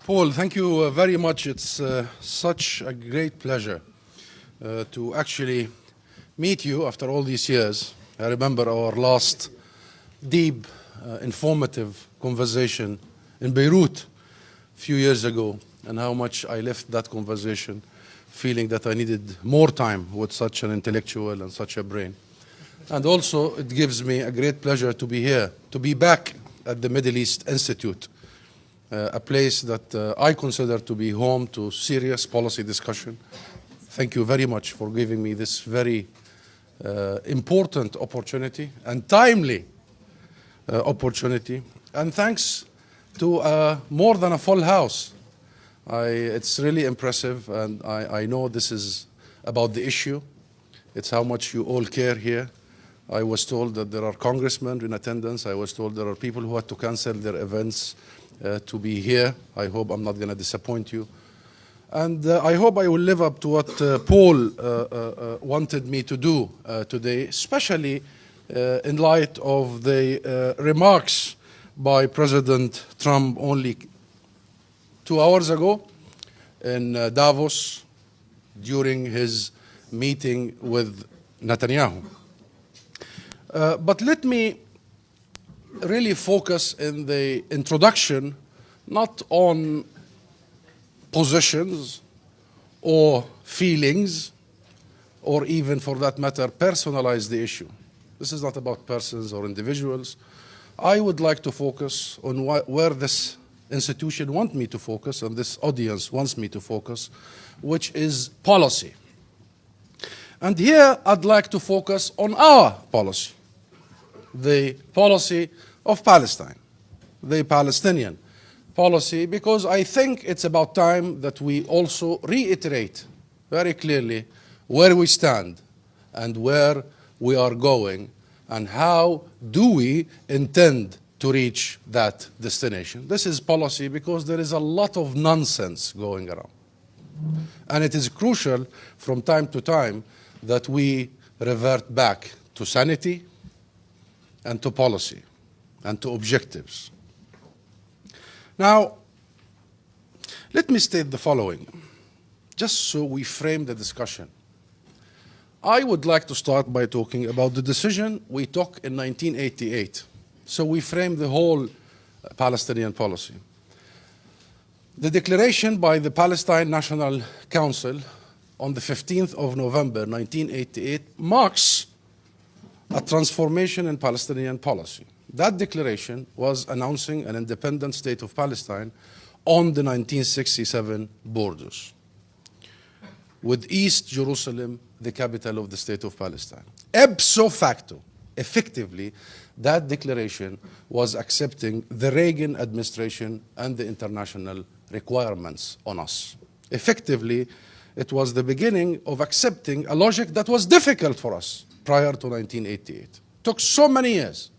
Paul, thank you very much. It's such a great pleasure to actually meet you after all these years. I remember our last deep, informative conversation in Beirut a few years ago, and how much I left that conversation feeling that I needed more time with such an intellectual and such a brain. And also, it gives me a great pleasure to be here, to be back at the Middle East Institute, a place that I consider to be home to serious policy discussion. Thank you very much for giving me this very important opportunity and timely opportunity. And thanks to more than a full house. It's really impressive, and I know this is about the issue. It's how much you all care here. I was told that there are congressmen in attendance. I was told there are people who had to cancel their events to be here. I hope I'm not going to disappoint you. And I hope I will live up to what Paul wanted me to do today, especially in light of the remarks by President Trump only 2 hours ago in Davos during his meeting with Netanyahu. But let me really focus in the introduction not on positions or feelings, or even for that matter personalize the issue. This is not about persons or individuals. I would like to focus on where this institution wants me to focus, and this audience wants me to focus, which is policy. And here I'd like to focus on our policy, the policy of Palestine, the Palestinian policy, because I think it's about time that we also reiterate very clearly where we stand and where we are going and how do we intend to reach that destination. This is policy because there is a lot of nonsense going around. And it is crucial from time to time that we revert back to sanity and to policy and to objectives. Now, let me state the following, just so we frame the discussion. I would like to start by talking about the decision we took in 1988. So we frame the whole Palestinian policy. The declaration by the Palestine National Council on the 15th of November 1988 marks a transformation in Palestinian policy. That declaration was announcing an independent state of Palestine on the 1967 borders, with East Jerusalem the capital of the state of Palestine. Ipso facto, effectively, that declaration was accepting the Reagan administration and the international requirements on us. Effectively, it was the beginning of accepting a logic that was difficult for us prior to 1988. It took so many years.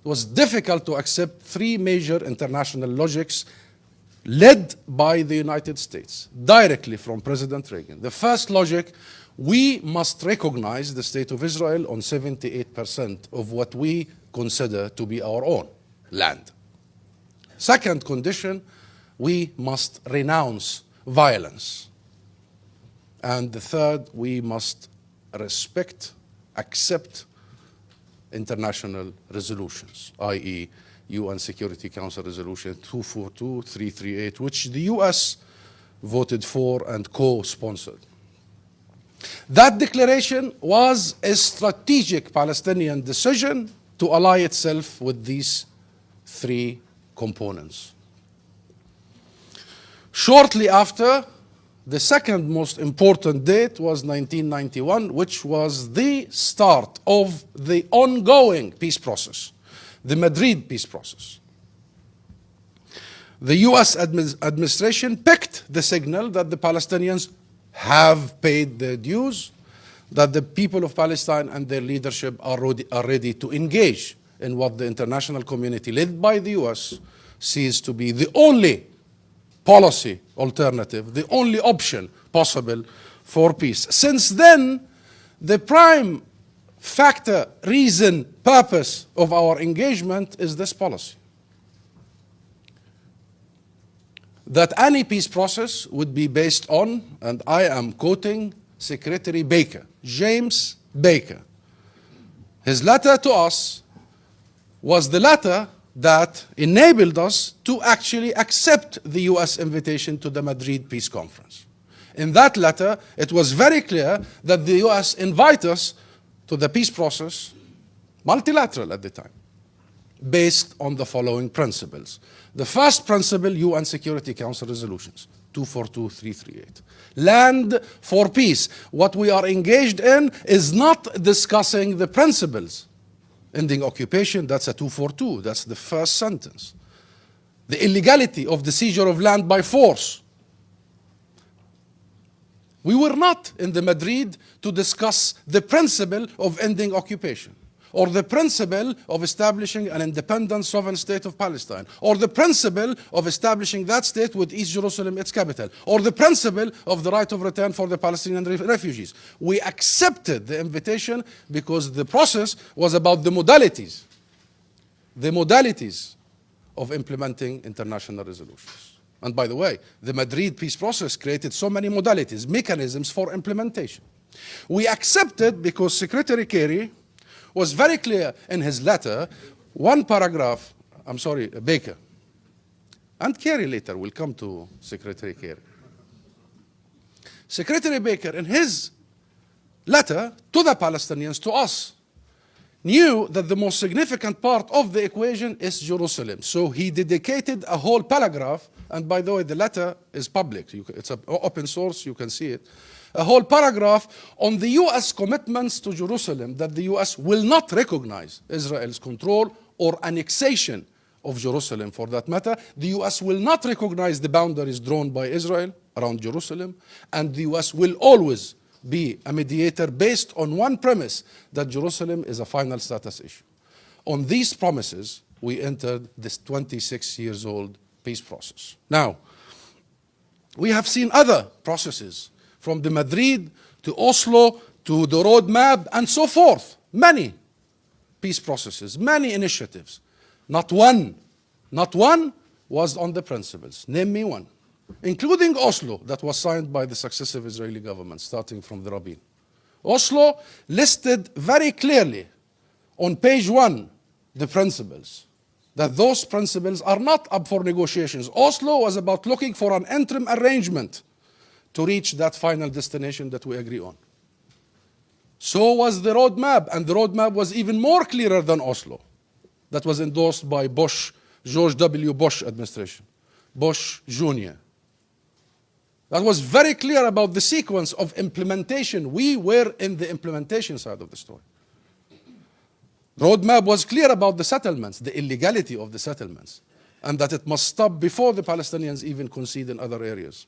It was difficult to accept three major international logics led by the United States, directly from President Reagan. The first logic, we must recognize the state of Israel on 78% of what we consider to be our own land. Second condition, we must renounce violence. And the third, we must respect, accept international resolutions, i.e. UN Security Council Resolution 242, 338, which the US voted for and co-sponsored. That declaration was a strategic Palestinian decision to ally itself with these three components. Shortly after, the second most important date was 1991, which was the start of the ongoing peace process, the Madrid peace process. The US administration picked the signal that the Palestinians have paid their dues, that the people of Palestine and their leadership are ready to engage in what the international community, led by the US, sees to be the only policy alternative, the only option possible for peace. Since then, the prime factor, reason, purpose of our engagement is this policy. that any peace process would be based on, and I am quoting Secretary Baker, James Baker. His letter to us was the letter that enabled us to actually accept the US invitation to the Madrid Peace Conference. In that letter, it was very clear that the US invite us to the peace process, multilateral at the time, based on the following principles. The first principle, UN Security Council resolutions, 242, 338. Land for peace. What we are engaged in is not discussing the principles. Ending occupation, that's a 242, that's the first sentence. The illegality of the seizure of land by force. We were not in the Madrid to discuss the principle of ending occupation, or the principle of establishing an independent sovereign state of Palestine, or the principle of establishing that state with East Jerusalem its capital, or the principle of the right of return for the Palestinian refugees. We accepted the invitation because the process was about the modalities of implementing international resolutions. And by the way, the Madrid peace process created so many modalities, mechanisms for implementation. We accepted because Secretary Kerry was very clear in his letter, one paragraph, Baker, and Kerry later will come to Secretary Kerry. Secretary Baker, in his letter to the Palestinians, to us, knew that the most significant part of the equation is Jerusalem. So he dedicated a whole paragraph, and by the way, the letter is public. It's an open source, you can see it. A whole paragraph on the US commitments to Jerusalem, that the US will not recognize Israel's control or annexation of Jerusalem for that matter. The US will not recognize the boundaries drawn by Israel around Jerusalem, and the US will always be a mediator based on one premise, that Jerusalem is a final status issue. On these promises, we entered this 26 years old peace process. Now, we have seen other processes, from the Madrid to Oslo to the roadmap and so forth. Many peace processes, many initiatives. Not one was on the principles. Name me one. Including Oslo, that was signed by the successive Israeli governments, starting from the Rabin. Oslo listed very clearly on page 1 the principles, that those principles are not up for negotiations. Oslo was about looking for an interim arrangement to reach that final destination that we agree on. So was the roadmap, and the roadmap was even more clearer than Oslo. That was endorsed by George W. Bush administration, Bush Jr. That was very clear about the sequence of implementation. We were in the implementation side of the story. Roadmap was clear about the settlements, the illegality of the settlements, and that it must stop before the Palestinians even concede in other areas.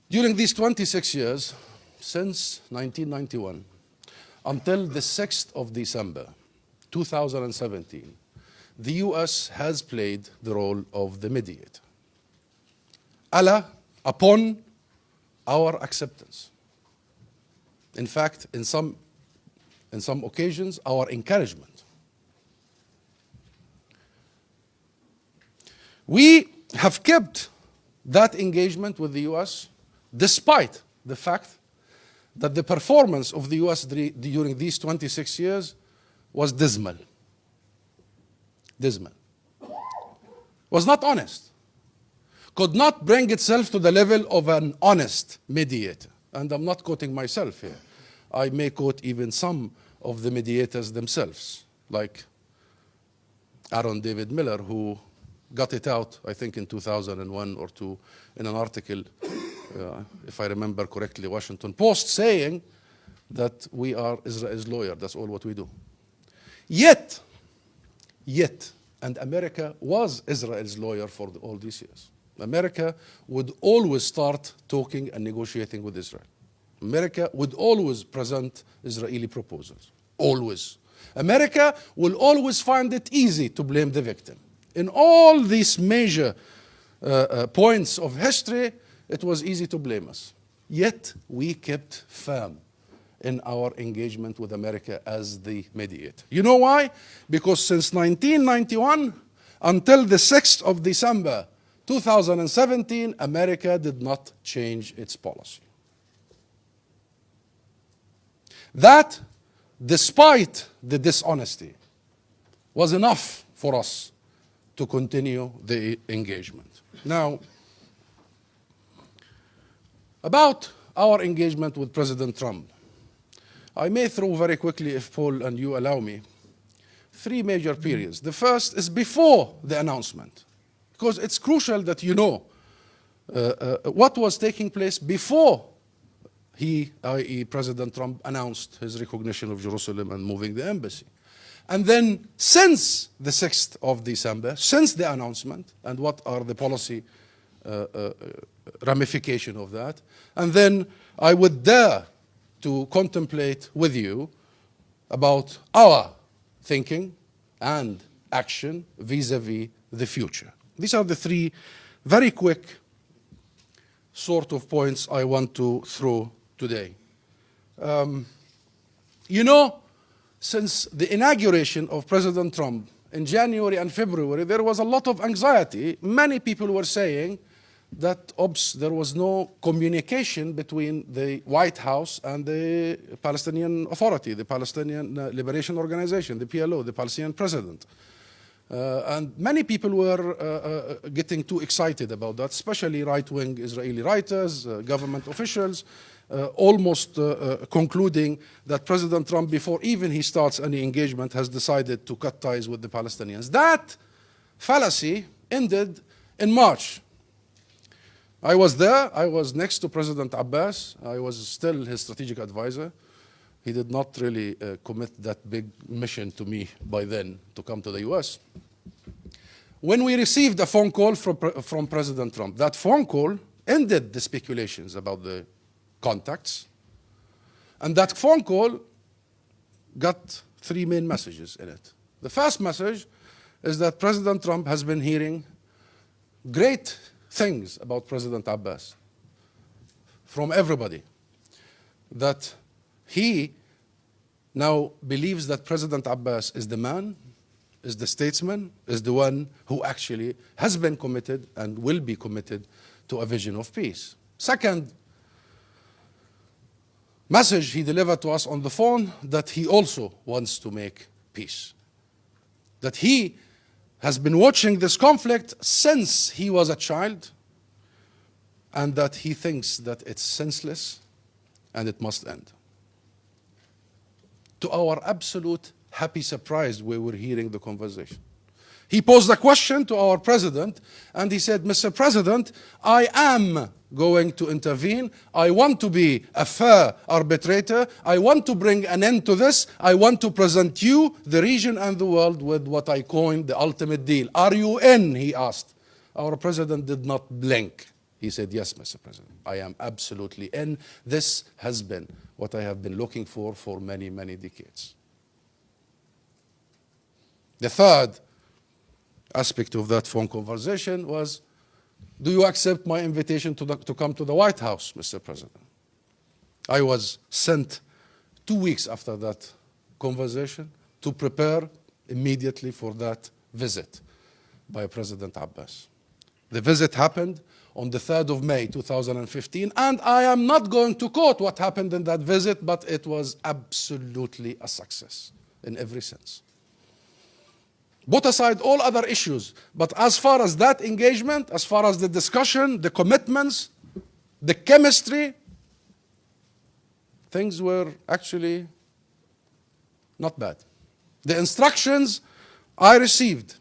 During these 26 years, since 1991, until the 6th of December, 2017, the US has played the role of the mediator. Upon our acceptance. In fact, in some occasions, our encouragement. We have kept that engagement with the US despite the fact that the performance of the US during these 26 years was dismal. Was not honest. Could not bring itself to the level of an honest mediator. And I'm not quoting myself here. I may quote even some of the mediators themselves, like Aaron David Miller, who got it out, I think, in 2001 or 2, in an article, if I remember correctly, Washington Post, saying that we are Israel's lawyer. That's all what we do. Yet, and America was Israel's lawyer for all these years. America would always start talking and negotiating with Israel. America would always present Israeli proposals. Always. America will always find it easy to blame the victim. In all these major points of history, it was easy to blame us. Yet we kept firm in our engagement with America as the mediator. You know why? Because since 1991, until the 6th of December 2017, America did not change its policy. That, despite the dishonesty, was enough for us to continue the engagement. Now, about our engagement with President Trump, I may throw very quickly, if Paul and you allow me, 3 major periods. The first is before the announcement, because it's crucial that you know what was taking place before he, i.e. President Trump, announced his recognition of Jerusalem and moving the embassy. And then since the 6th of December, since the announcement, and what are the policy ramifications of that. And then I would dare to contemplate with you about our thinking and action vis-a-vis the future. These are the 3 very quick sort of points I want to throw today. You know, since the inauguration of President Trump in January and February, there was a lot of anxiety. Many people were saying that, there was no communication between the White House and the Palestinian Authority, the Palestinian Liberation Organization, the PLO, the Palestinian president. And many people were getting too excited about that, especially right-wing Israeli writers, government officials, almost concluding that President Trump, before even he starts any engagement, has decided to cut ties with the Palestinians. That fallacy ended in March. I was there. I was next to President Abbas. I was still his strategic advisor. He did not really commit that big mission to me by then to come to the US. When we received a phone call from President Trump, that phone call ended the speculations about the contacts. And that phone call got 3 main messages in it. The first message is that President Trump has been hearing great things about President Abbas from everybody. That he now believes that President Abbas is the man, is the statesman, is the one who actually has been committed and will be committed to a vision of peace. Second message he delivered to us on the phone, that he also wants to make peace. That he has been watching this conflict since he was a child, and that he thinks that it's senseless and it must end. To our absolute happy surprise, we were hearing the conversation. He posed a question to our president, and he said, Mr. President, I am going to intervene. I want to be a fair arbitrator. I want to bring an end to this. I want to present you, the region, and the world with what I coined the ultimate deal. Are you in? He asked. Our president did not blink. He said, yes, Mr. President, I am absolutely in. This has been what I have been looking for many, many decades. The third aspect of that phone conversation was, do you accept my invitation to come to the White House, Mr. President? I was sent 2 weeks after that conversation to prepare immediately for that visit by President Abbas. The visit happened on the 3rd of May 2015, and I am not going to quote what happened in that visit, but it was absolutely a success in every sense. Put aside all other issues, but as far as that engagement, as far as the discussion, the commitments, the chemistry, things were actually not bad. The instructions I received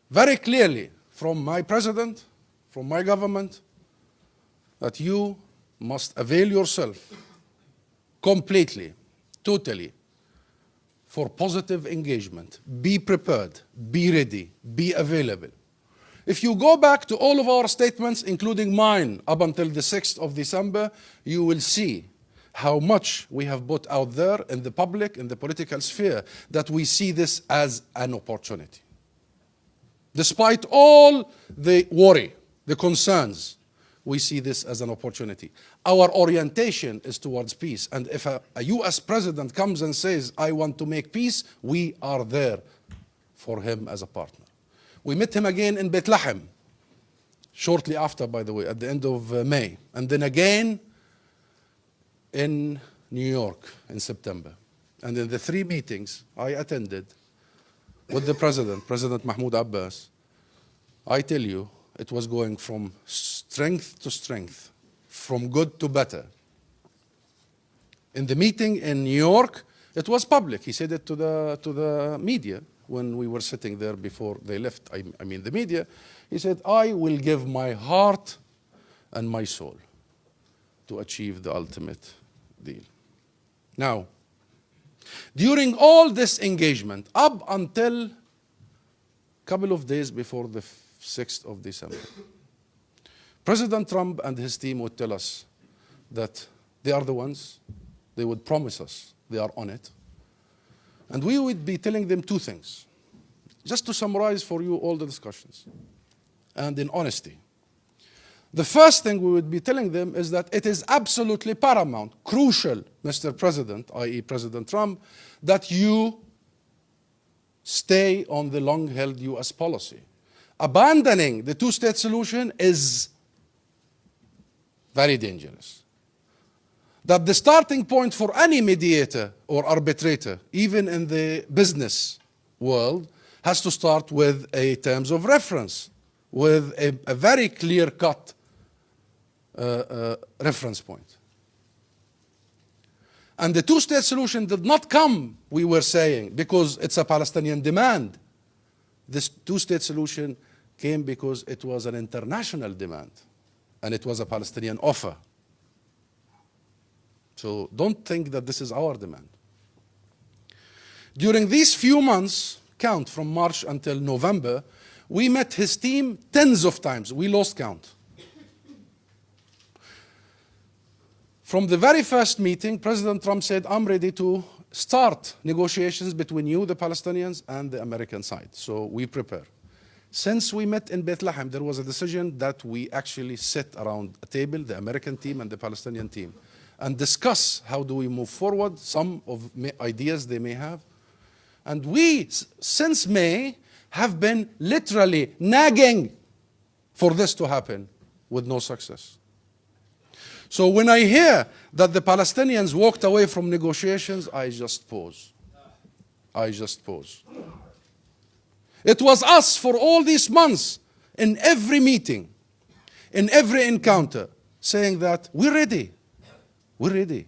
very clearly from my president, from my government, that you must avail yourself completely, totally, for positive engagement. Be prepared, be ready, be available. If you go back to all of our statements, including mine, up until the 6th of December, you will see how much we have put out there in the public, in the political sphere, that we see this as an opportunity. Despite all the worry, the concerns, we see this as an opportunity. Our orientation is towards peace. And if a US president comes and says, I want to make peace, we are there for him as a partner. We met him again in Bethlehem, shortly after, by the way, at the end of May, and then again in New York in September. And in the 3 meetings I attended with the President Mahmoud Abbas, I tell you, it was going from strength to strength, from good to better. In the meeting in New York, it was public. He said it to the media when we were sitting there before they left. I mean the media. He said, I will give my heart and my soul to achieve the ultimate deal. Now, during all this engagement, up until a couple of days before the 6th of December, President Trump and his team would tell us that they are the ones, they would promise us they are on it. And we would be telling them 2 things, just to summarize for you all the discussions, and in honesty. The first thing we would be telling them is that it is absolutely paramount, crucial, Mr. President, i.e. President Trump, that you stay on the long-held U.S. policy. Abandoning the 2-state solution is very dangerous. That the starting point for any mediator or arbitrator, even in the business world, has to start with a terms of reference, with a very clear-cut reference point. And the 2-state solution did not come, we were saying, because it's a Palestinian demand. This 2-state solution came because it was an international demand, and it was a Palestinian offer. So don't think that this is our demand. During these few months, count from March until November, we met his team tens of times. We lost count. From the very first meeting, President Trump said, I'm ready to start negotiations between you, the Palestinians, and the American side. So we prepare. Since we met in Bethlehem, there was a decision that we actually sit around a table, the American team and the Palestinian team, and discuss how do we move forward, some of ideas they may have. And we, since May, have been literally nagging for this to happen with no success. So when I hear that the Palestinians walked away from negotiations, I just pause. I just pause. It was us for all these months, in every meeting, in every encounter, saying that we're ready. We're ready.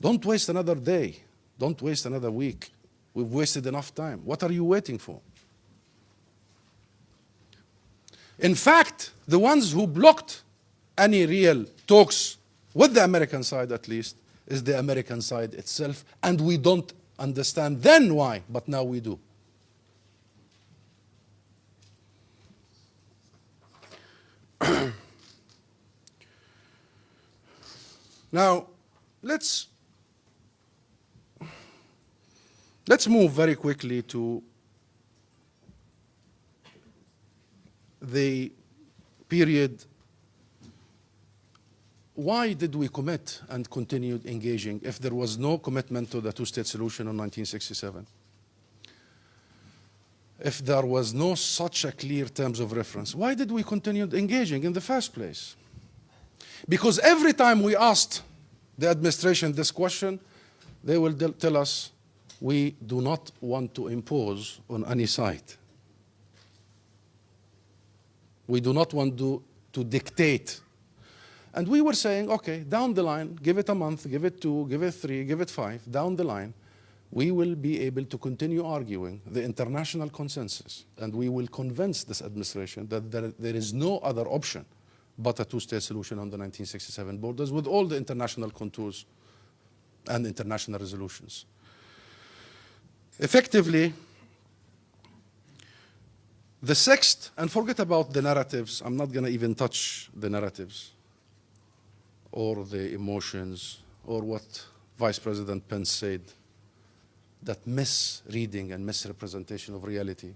Don't waste another day. Don't waste another week. We've wasted enough time. What are you waiting for? In fact, the ones who blocked any real talks with the American side, at least, is the American side itself. And we don't understand then why, but now we do. Now, let's move very quickly to the period. Why did we commit and continued engaging if there was no commitment to the 2-state solution in 1967? If there was no such a clear terms of reference, why did we continue engaging in the first place? Because every time we asked the administration this question, they will tell us, we do not want to impose on any side. We do not want to dictate. And we were saying, okay, down the line, give it a month, give it 2, give it 3, give it 5, down the line, we will be able to continue arguing the international consensus, and we will convince this administration that there is no other option but a 2-state solution on the 1967 borders with all the international contours and international resolutions. Effectively, the 6th, and forget about the narratives, I'm not going to even touch the narratives or the emotions or what Vice President Pence said, that misreading and misrepresentation of reality,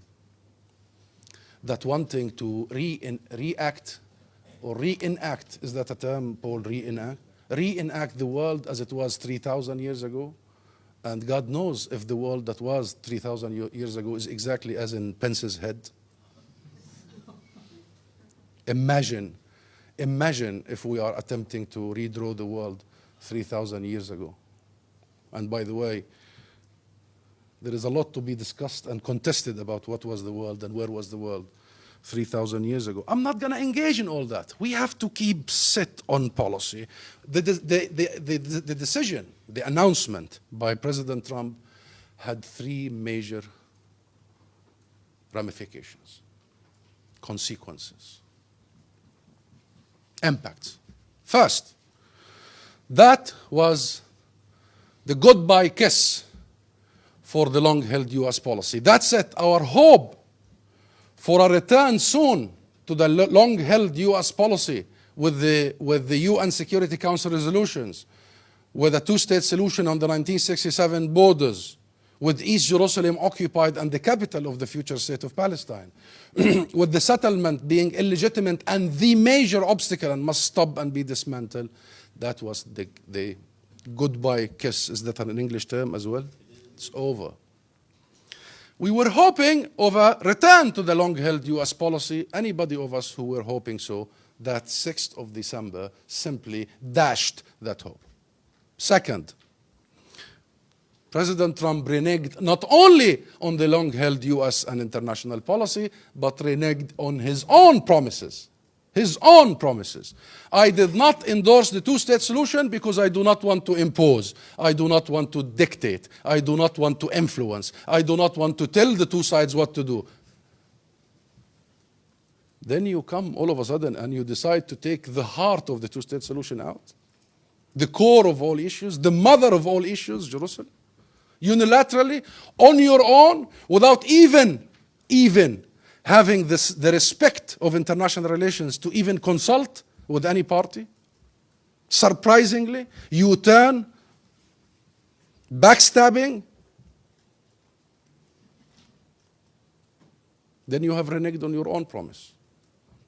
that wanting to react or reenact, is that a term, Paul, reenact? Reenact the world as it was 3,000 years ago, And God knows if the world that was 3,000 years ago is exactly as in Pence's head. Imagine if we are attempting to redraw the world 3,000 years ago. And by the way, there is a lot to be discussed and contested about what was the world and where was the world 3,000 years ago. I'm not going to engage in all that. We have to keep set on policy. The decision, the announcement by President Trump had three major ramifications, consequences, impacts. First, that was the goodbye kiss for the long-held U.S. policy. That set our hope for a return soon to the long-held U.S. policy with the UN Security Council resolutions, with a two-state solution on the 1967 borders, with East Jerusalem occupied and the capital of the future state of Palestine, with the settlement being illegitimate and the major obstacle and must stop and be dismantled. That was the goodbye kiss. Is that an English term as well? It's over. We were hoping of a return to the long-held U.S. policy. Anybody of us who were hoping so, that 6th of December simply dashed that hope. Second, President Trump reneged not only on the long-held U.S. and international policy, but reneged on his own promises. His own promises. I did not endorse the two-state solution because I do not want to impose. I do not want to dictate. I do not want to influence. I do not want to tell the two sides what to do. Then you come all of a sudden and you decide to take the heart of the two-state solution out. The core of all issues, the mother of all issues, Jerusalem. Unilaterally, on your own, without even having the respect of international relations to even consult with any party. Surprisingly, you turn, backstabbing, then you have reneged on your own promise.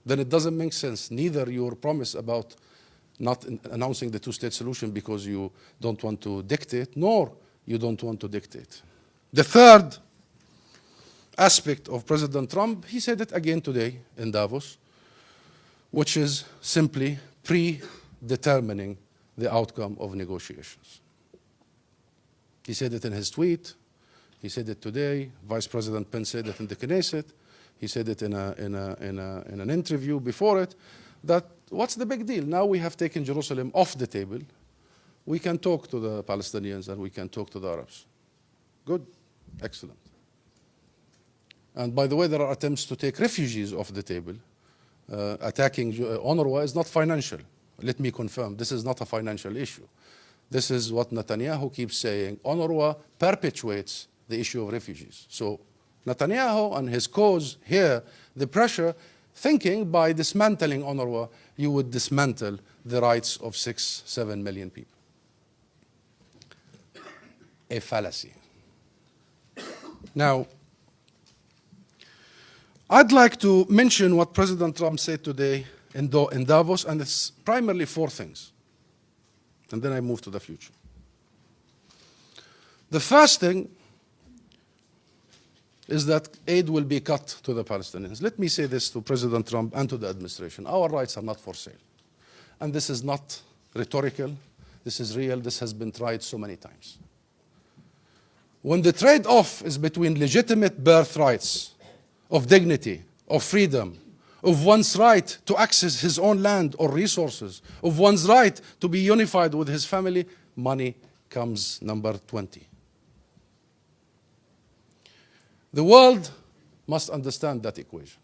Then it doesn't make sense, neither your promise about not announcing the two-state solution because you don't want to dictate, nor you don't want to dictate. The third aspect of President Trump, he said it again today in Davos, which is simply predetermining the outcome of negotiations. He said it in his tweet. He said it today. Vice President Pence said it in the Knesset. He said it in an interview before it, that what's the big deal? Now we have taken Jerusalem off the table. We can talk to the Palestinians and we can talk to the Arabs. Good, excellent. And by the way, there are attempts to take refugees off the table. Attacking UNRWA is not financial. Let me confirm, this is not a financial issue. This is what Netanyahu keeps saying. UNRWA perpetuates the issue of refugees. So Netanyahu and his cause here, the pressure, thinking by dismantling UNRWA, you would dismantle the rights of 6-7 million people. A fallacy. Now, I'd like to mention what President Trump said today in Davos, and it's primarily four things. And then I move to the future. The first thing is that aid will be cut to the Palestinians. Let me say this to President Trump and to the administration. Our rights are not for sale. And this is not rhetorical. This is real. This has been tried so many times. When the trade-off is between legitimate birthrights of dignity, of freedom, of one's right to access his own land or resources, of one's right to be unified with his family, money comes number 20. The world must understand that equation.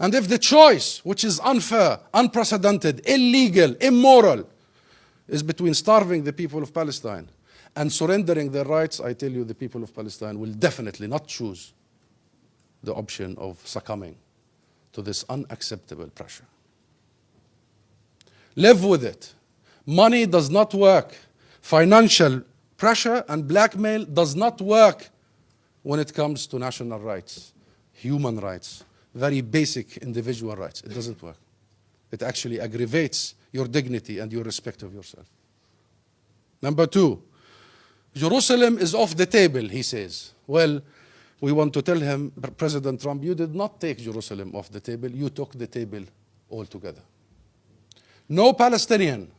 And if the choice, which is unfair, unprecedented, illegal, immoral, is between starving the people of Palestine and surrendering their rights, I tell you the people of Palestine will definitely not choose the option of succumbing to this unacceptable pressure. Live with it. Money does not work. Financial pressure and blackmail does not work when it comes to national rights, human rights, very basic individual rights. It doesn't work. It actually aggravates your dignity and your respect of yourself. Number two, Jerusalem is off the table, he says. Well, we want to tell him, President Trump, you did not take Jerusalem off the table, you took the table altogether. No Palestinian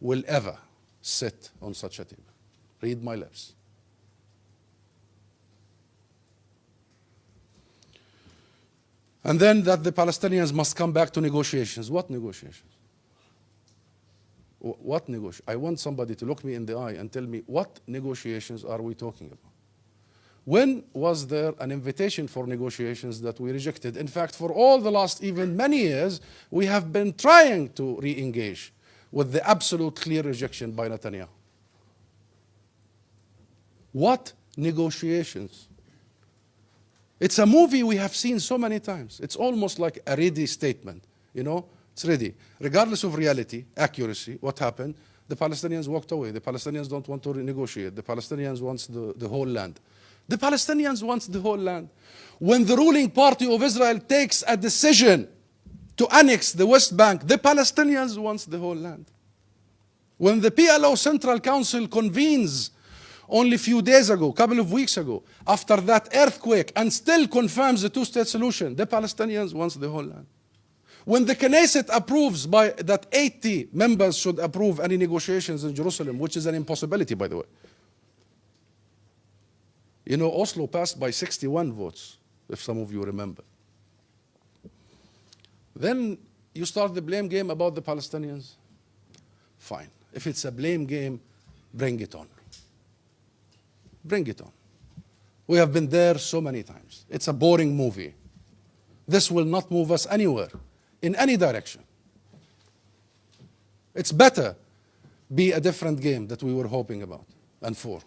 will ever sit on such a table. Read my lips. And then that the Palestinians must come back to negotiations. What negotiations? What negotiations? I want somebody to look me in the eye and tell me, what negotiations are we talking about? When was there an invitation for negotiations that we rejected? In fact, for all the last even many years, we have been trying to re-engage with the absolute clear rejection by Netanyahu. What negotiations? It's a movie we have seen so many times. It's almost like a ready statement. You know, it's ready. Regardless of reality, accuracy, what happened, the Palestinians walked away. The Palestinians don't want to renegotiate. The Palestinians want the whole land. The Palestinians want the whole land. When the ruling party of Israel takes a decision to annex the West Bank, the Palestinians want the whole land. When the PLO Central Council convenes only a few days ago, a couple of weeks ago, after that earthquake, and still confirms the two-state solution, the Palestinians want the whole land. When the Knesset approves that 80 members should approve any negotiations in Jerusalem, which is an impossibility, by the way. You know, Oslo passed by 61 votes, if some of you remember. Then you start the blame game about the Palestinians. Fine. If it's a blame game, bring it on. Bring it on. We have been there so many times. It's a boring movie. This will not move us anywhere, in any direction. It's better be a different game that we were hoping about and for.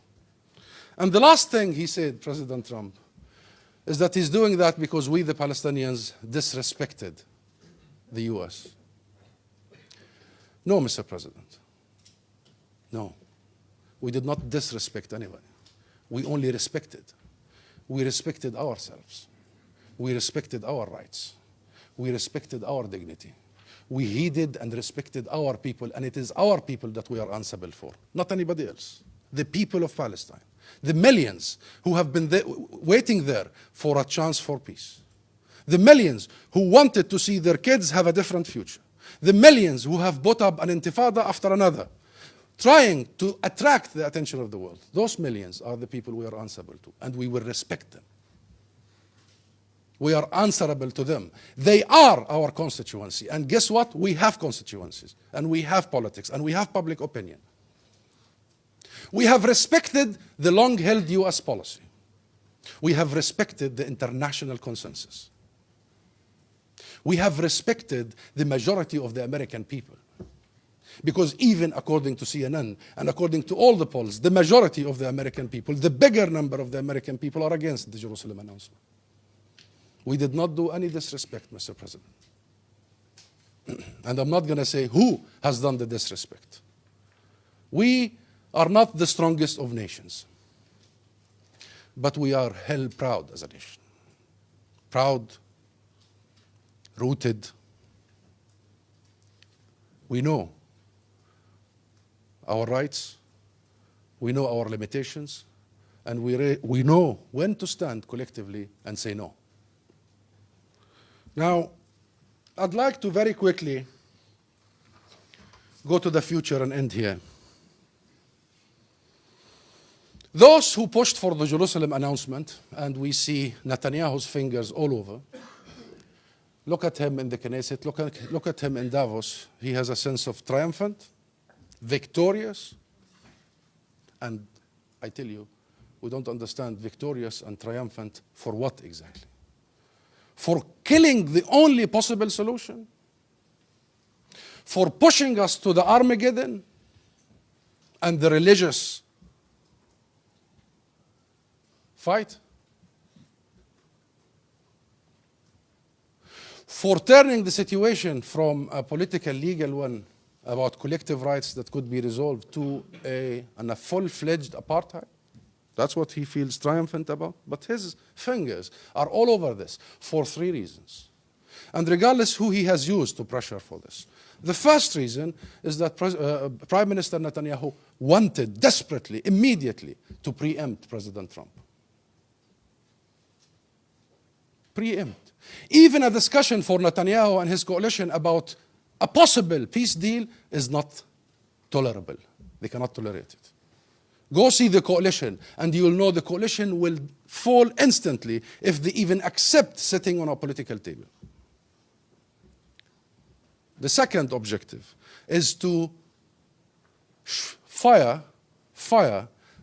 And the last thing he said, President Trump, is that he's doing that because we, the Palestinians, disrespected the US. No, Mr. President. No. We did not disrespect anybody. We only respected. We respected ourselves. We respected our rights. We respected our dignity. We heeded and respected our people, and it is our people that we are answerable for, not anybody else. The people of Palestine. The millions who have been there, waiting there for a chance for peace. The millions who wanted to see their kids have a different future. The millions who have put up an intifada after another, trying to attract the attention of the world. Those millions are the people we are answerable to, and we will respect them. We are answerable to them. They are our constituency. And guess what? We have constituencies, and we have politics, and we have public opinion. We have respected the long-held US policy. We have respected the international consensus. We have respected the majority of the American people. Because even according to CNN and according to all the polls, the majority of the American people, the bigger number of the American people are against the Jerusalem announcement. We did not do any disrespect, Mr. President. And I'm not going to say who has done the disrespect. We are not the strongest of nations, but we are hell proud as a nation. Proud, rooted. We know our rights, we know our limitations, and we know when to stand collectively and say no. Now, I'd like to very quickly go to the future and end here. Those who pushed for the Jerusalem announcement, and we see Netanyahu's fingers all over, look at him in the Knesset, look at him in Davos. He has a sense of triumphant, victorious, and I tell you, we don't understand victorious and triumphant for what exactly? For killing the only possible solution? For pushing us to the Armageddon and the religious fight? For turning the situation from a political legal one about collective rights that could be resolved to a full-fledged apartheid? That's what he feels triumphant about. But his fingers are all over this for three reasons. and regardless who he has used to pressure for this. The first reason is that Prime Minister Netanyahu wanted desperately, immediately, to preempt President Trump. Preempt. Even a discussion for Netanyahu and his coalition about a possible peace deal is not tolerable. They cannot tolerate it. Go see the coalition, and you will know the coalition will fall instantly if they even accept sitting on a political table. The second objective is to fire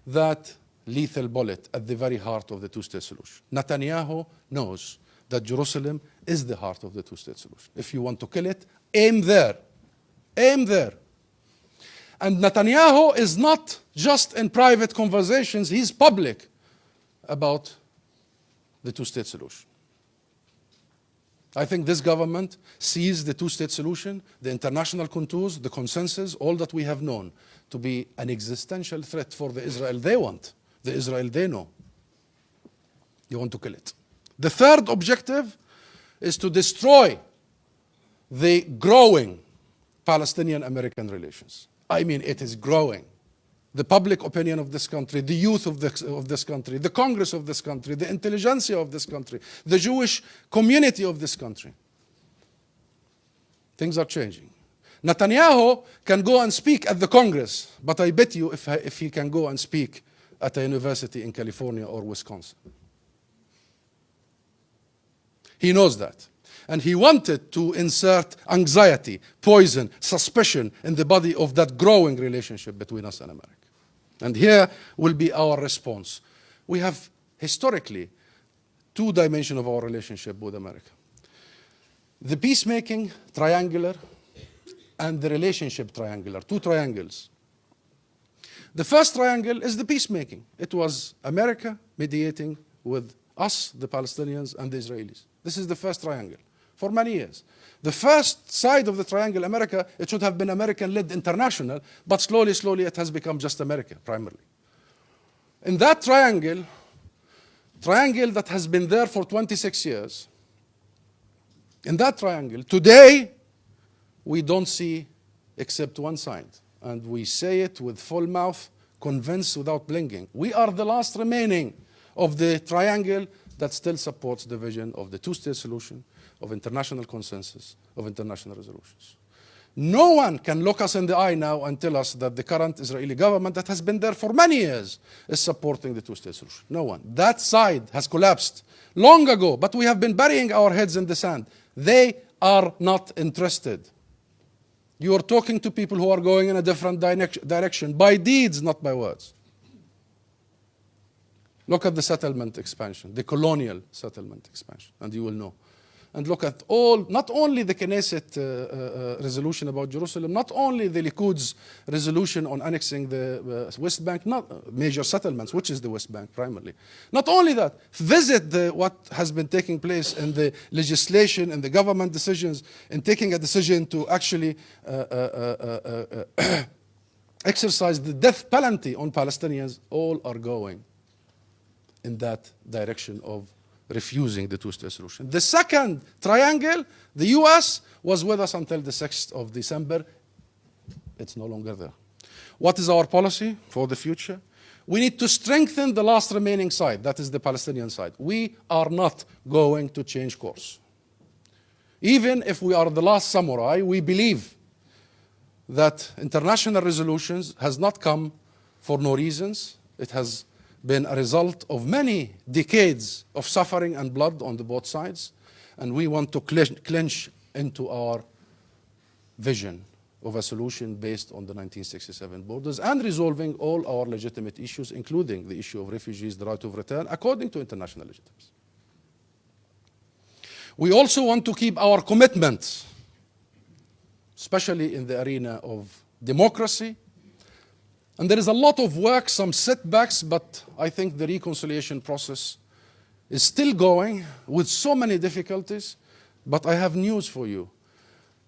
that lethal bullet at the very heart of the two-state solution. Netanyahu knows that Jerusalem is the heart of the two-state solution. If you want to kill it, aim there. Aim there. And Netanyahu is not just in private conversations, he's public about the two-state solution. I think this government sees the two-state solution, the international contours, the consensus, all that we have known to be an existential threat for the Israel they want, the Israel they know. You want to kill it. The third objective is to destroy the growing Palestinian-American relations. I mean, it is growing. The public opinion of this country, the youth of this country, the Congress of this country, the intelligentsia of this country, the Jewish community of this country. Things are changing. Netanyahu can go and speak at the Congress, but I bet you if he can go and speak at a university in California or Wisconsin. He knows that. And he wanted to insert anxiety, poison, suspicion in the body of that growing relationship between us and America. And here will be our response. We have historically two dimensions of our relationship with America. The peacemaking triangular and the relationship triangular, two triangles. The first triangle is the peacemaking. It was America mediating with us, the Palestinians, and the Israelis. This is the first triangle for many years. The first side of the triangle, America, it should have been American-led international, but slowly it has become just America, primarily. In that triangle that has been there for 26 years, in that triangle, today, we don't see except one side. And we say it with full mouth, convinced without blinking. We are the last remaining of the triangle that still supports the vision of the two-state solution, of international consensus, of international resolutions. No one can look us in the eye now and tell us that the current Israeli government that has been there for many years is supporting the two-state solution. No one. That side has collapsed long ago, but we have been burying our heads in the sand. They are not interested. You are talking to people who are going in a different direction, by deeds, not by words. Look at the settlement expansion, the colonial settlement expansion, and you will know. And look at not only the Knesset resolution about Jerusalem, not only the Likud's resolution on annexing the West Bank, not major settlements, which is the West Bank primarily. Not only that, visit what has been taking place in the legislation and the government decisions in taking a decision to actually exercise the death penalty on Palestinians. All are going in that direction of refusing the two-state solution. The second triangle, the US, was with us until the 6th of December. It's no longer there. What is our policy for the future? We need to strengthen the last remaining side, that is the Palestinian side. We are not going to change course. Even if we are the last samurai, we believe that international resolutions has not come for no reasons. It has been a result of many decades of suffering and blood on the both sides, and we want to clinch into our vision of a solution based on the 1967 borders and resolving all our legitimate issues, including the issue of refugees, the right of return, according to international legitimacy. We also want to keep our commitments, especially in the arena of democracy. And there is a lot of work, some setbacks, but I think the reconciliation process is still going with so many difficulties. But I have news for you.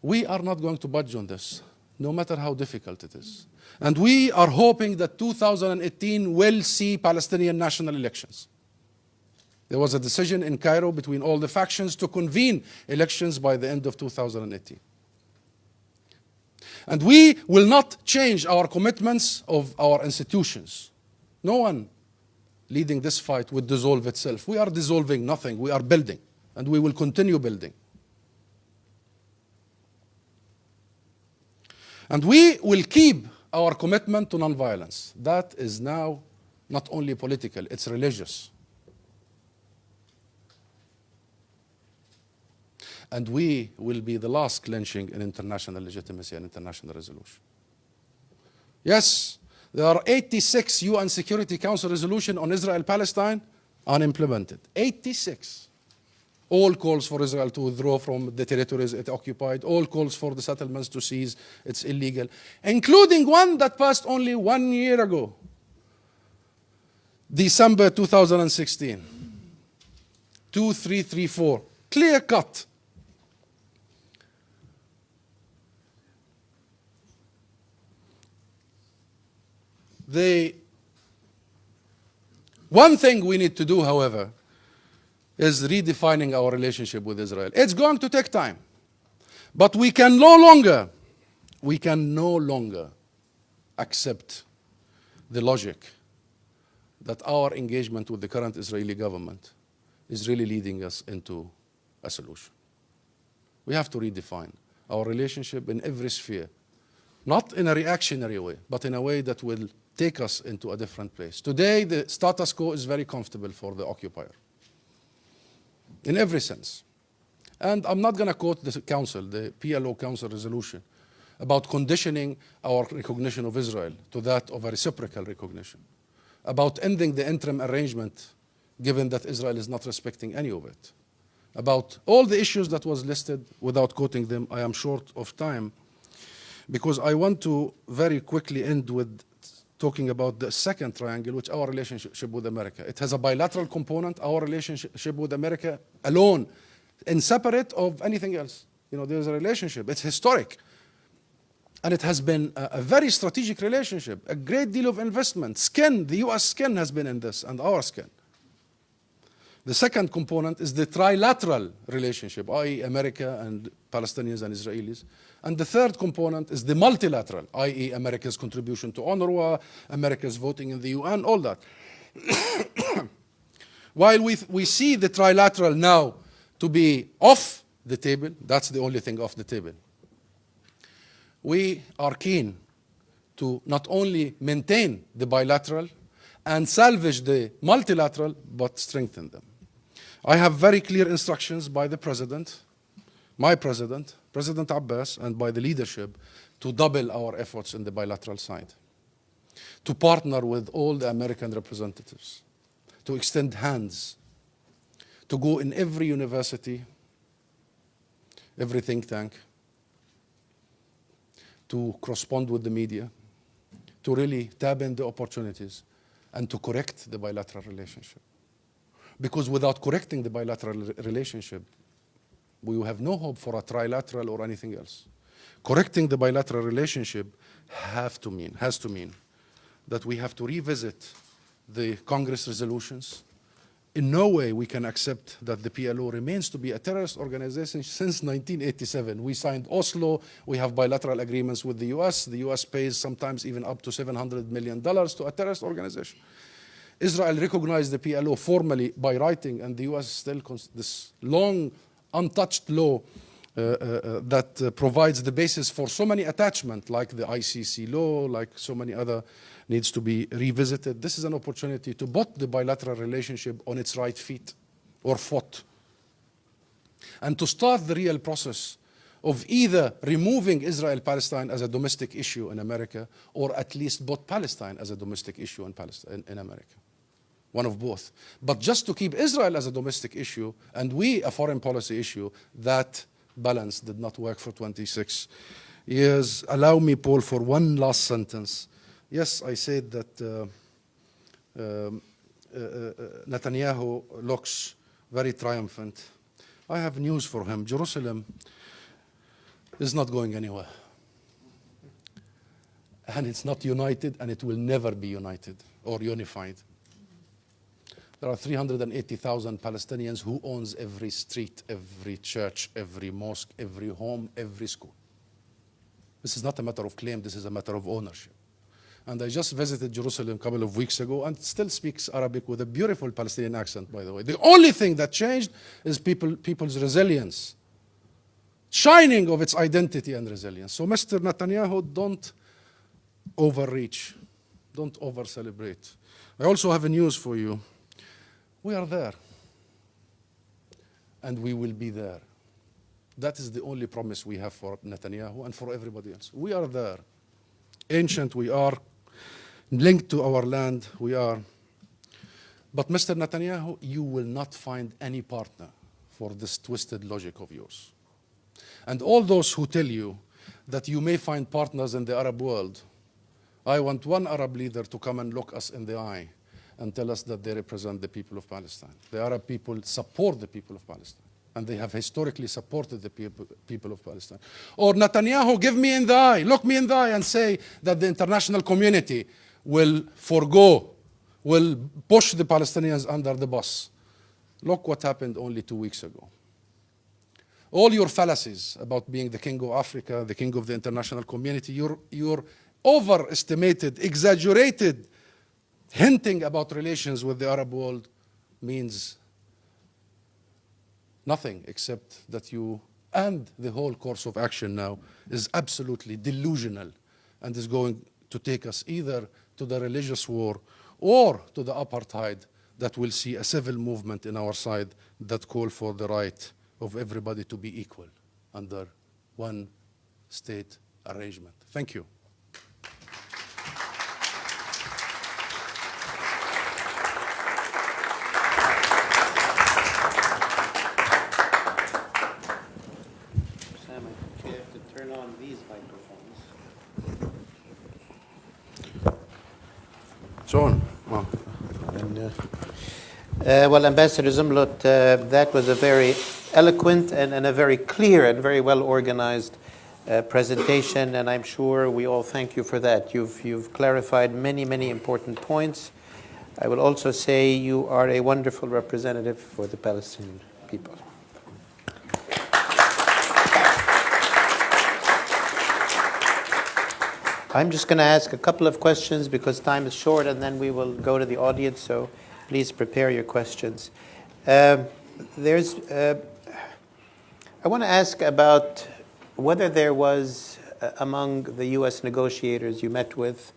We are not going to budge on this, no matter how difficult it is. And we are hoping that 2018 will see Palestinian national elections. There was a decision in Cairo between all the factions to convene elections by the end of 2018. And we will not change our commitments of our institutions. No one leading this fight would dissolve itself. We are dissolving nothing. We are building, and we will continue building. And we will keep our commitment to nonviolence. That is now not only political, it's religious. And we will be the last clinching in international legitimacy and international resolution. Yes, there are 86 UN Security Council resolutions on Israel-Palestine unimplemented. 86. All calls for Israel to withdraw from the territories it occupied, all calls for the settlements to cease, it's illegal, including one that passed only 1 year ago, December 2016. 2334, clear cut. One thing we need to do, however, is redefining our relationship with Israel. It's going to take time, but we can no longer accept the logic that our engagement with the current Israeli government is really leading us into a solution. We have to redefine our relationship in every sphere, not in a reactionary way, but in a way that will take us into a different place. Today, the status quo is very comfortable for the occupier, in every sense. And I'm not going to quote the council, the PLO council resolution, about conditioning our recognition of Israel to that of a reciprocal recognition, about ending the interim arrangement given that Israel is not respecting any of it, about all the issues that was listed. Without quoting them, I am short of time, because I want to very quickly end with talking about the second triangle, which is our relationship with America. It has a bilateral component, our relationship with America alone, and separate of anything else. You know, there's a relationship. It's historic. And it has been a very strategic relationship, a great deal of investment. The US skin has been in this, and our skin. The second component is the trilateral relationship, i.e. America and Palestinians and Israelis. And the third component is the multilateral, i.e. America's contribution to UNRWA, America's voting in the UN, all that. While we see the trilateral now to be off the table, that's the only thing off the table. We are keen to not only maintain the bilateral and salvage the multilateral, but strengthen them. I have very clear instructions by the President, my President, President Abbas, and by the leadership to double our efforts in the bilateral side, to partner with all the American representatives, to extend hands, to go in every university, every think tank, to correspond with the media, to really tap in the opportunities, and to correct the bilateral relationship. Because without correcting the bilateral relationship, we will have no hope for a trilateral or anything else. Correcting the bilateral relationship has to mean that we have to revisit the Congress resolutions. In no way we can accept that the PLO remains to be a terrorist organization since 1987. We signed Oslo, we have bilateral agreements with the US. The US pays sometimes even up to $700 million to a terrorist organization. Israel recognized the PLO formally by writing, and the US still this long untouched law that provides the basis for so many attachments, like the ICC law, like so many other, needs to be revisited. This is an opportunity to put the bilateral relationship on its right feet or foot, and to start the real process of either removing Israel-Palestine as a domestic issue in America, or at least put Palestine as a domestic issue in America. One of both. But just to keep Israel as a domestic issue and we a foreign policy issue, that balance did not work for 26 years. Allow me, Paul, for one last sentence. Yes, I said that Netanyahu looks very triumphant. I have news for him. Jerusalem is not going anywhere. And it's not united, and it will never be united or unified. There are 380,000 Palestinians who owns every street, every church, every mosque, every home, every school. This is not a matter of claim, this is a matter of ownership. And I just visited Jerusalem a couple of weeks ago and still speaks Arabic with a beautiful Palestinian accent, by the way. The only thing that changed is people's resilience, shining of its identity and resilience. So Mr. Netanyahu, don't overreach, don't over-celebrate. I also have a news for you. We are there, and we will be there. That is the only promise we have for Netanyahu and for everybody else. We are there. Ancient we are, linked to our land we are. But Mr. Netanyahu, you will not find any partner for this twisted logic of yours. And all those who tell you that you may find partners in the Arab world, I want one Arab leader to come and look us in the eye and tell us that they represent the people of Palestine. The Arab people support the people of Palestine, and they have historically supported the people of Palestine. Or Netanyahu, give me in the eye, look me in the eye and say that the international community will will push the Palestinians under the bus. Look what happened only 2 weeks ago. All your fallacies about being the king of Africa, the king of the international community, your overestimated, exaggerated hinting about relations with the Arab world means nothing except that you and the whole course of action now is absolutely delusional and is going to take us either to the religious war or to the apartheid that will see a civil movement in our side that call for the right of everybody to be equal under one state arrangement. Thank you. Sam, I think you have to turn on these microphones. It's on. Wow. Well, Ambassador Zomlot, that was a very eloquent and a very clear and very well organized presentation, and I'm sure we all thank you for that. You've clarified many important points. I will also say you are a wonderful representative for the Palestinian people. I'm just going to ask a couple of questions because time is short, and then we will go to the audience, so please prepare your questions. I want to ask about whether there was, among the U.S. negotiators you met with,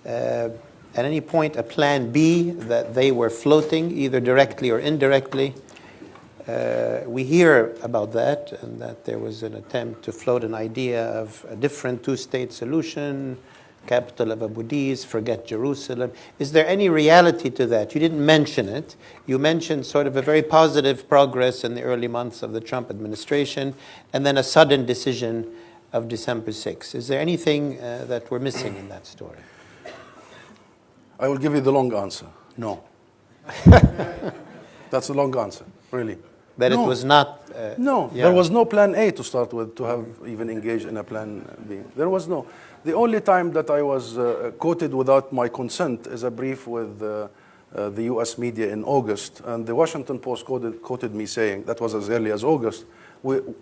at any point a plan B that they were floating, either directly or indirectly. We hear about that, and that there was an attempt to float an idea of a different two-state solution, capital of Abu Dis, forget Jerusalem. Is there any reality to that? You didn't mention it. You mentioned sort of a very positive progress in the early months of the Trump administration, and then a sudden decision of December 6th. Is there anything that we're missing in that story? I will give you the long answer. No. That's a long answer, really. That no. It was not... no, yeah. There was no plan A to start with, to have even engaged in a plan B. There was no. The only time that I was quoted without my consent is a brief with the U.S. media in August, and the Washington Post quoted me saying, that was as early as August,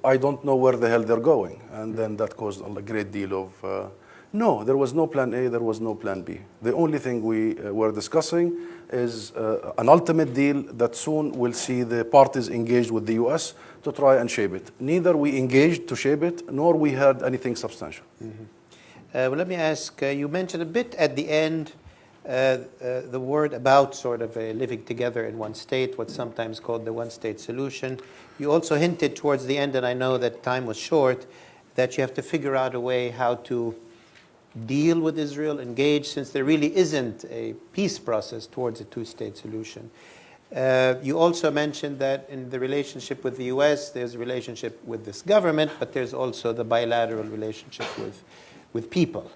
I don't know where the hell they're going. And then that caused a great deal of... no, there was no plan A, there was no plan B. The only thing we were discussing is an ultimate deal that soon will see the parties engaged with the U.S. to try and shape it. Neither we engaged to shape it, nor we heard anything substantial. Mm-hmm. Well, let me ask, you mentioned a bit at the end the word about sort of living together in one state, what's sometimes called the one-state solution. You also hinted towards the end, and I know that time was short, that you have to figure out a way how to deal with Israel, engage, since there really isn't a peace process towards a two-state solution. You also mentioned that in the relationship with the U.S., there's a relationship with this government, but there's also the bilateral relationship with people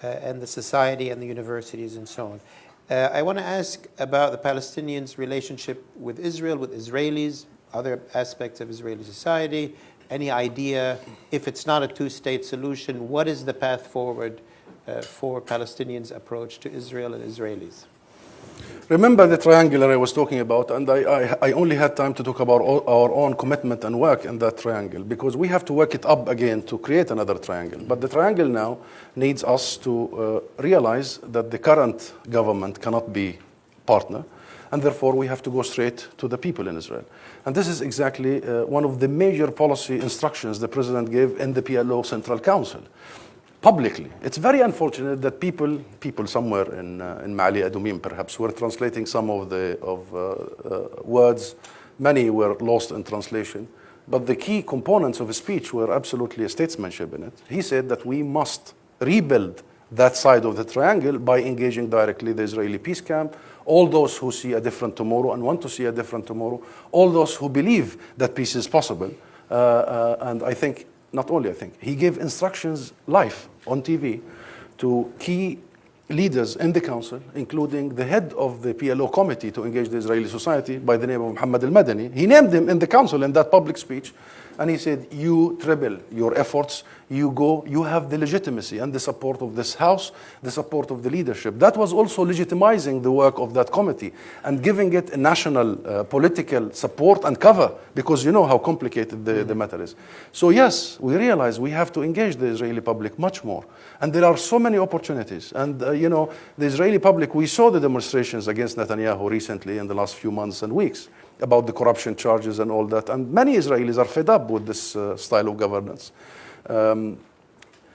and the society and the universities and so on. I want to ask about the Palestinians' relationship with Israel, with Israelis, other aspects of Israeli society. Any idea, if it's not a two-state solution, what is the path forward for Palestinians' approach to Israel and Israelis? Remember the triangle I was talking about, and I only had time to talk about our own commitment and work in that triangle, because we have to work it up again to create another triangle. But the triangle now needs us to realize that the current government cannot be partner, and therefore we have to go straight to the people in Israel. And this is exactly one of the major policy instructions the president gave in the PLO Central Council. Publicly. It's very unfortunate that people somewhere in Mali Adumim perhaps were translating some of the words. Many were lost in translation. But the key components of his speech were absolutely a statesmanship in it. He said that we must rebuild that side of the triangle by engaging directly the Israeli peace camp, all those who see a different tomorrow and want to see a different tomorrow, all those who believe that peace is possible. And I think, not only I think, he gave instructions live on TV to key leaders in the council, including the head of the PLO committee to engage the Israeli society by the name of Muhammad al-Madani. He named him in the council in that public speech, and he said, you treble your efforts, you go, you have the legitimacy and the support of this house, the support of the leadership. That was also legitimizing the work of that committee and giving it a national political support and cover, because you know how complicated the matter is. So yes, we realize we have to engage the Israeli public much more. And there are so many opportunities. And you know, the Israeli public, we saw the demonstrations against Netanyahu recently in the last few months and weeks about the corruption charges and all that. And many Israelis are fed up with this style of governance.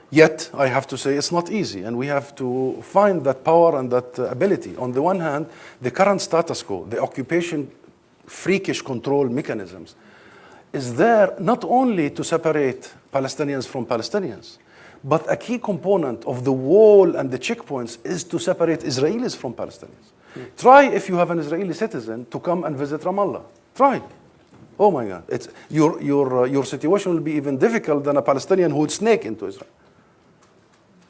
Yet, I have to say, it's not easy, and we have to find that power and that ability. On the one hand, the current status quo, the occupation freakish control mechanisms, is there not only to separate Palestinians from Palestinians, but a key component of the wall and the checkpoints is to separate Israelis from Palestinians. Try, if you have an Israeli citizen, to come and visit Ramallah. Try. Oh my God. Your situation will be even difficult than a Palestinian who would snake into Israel.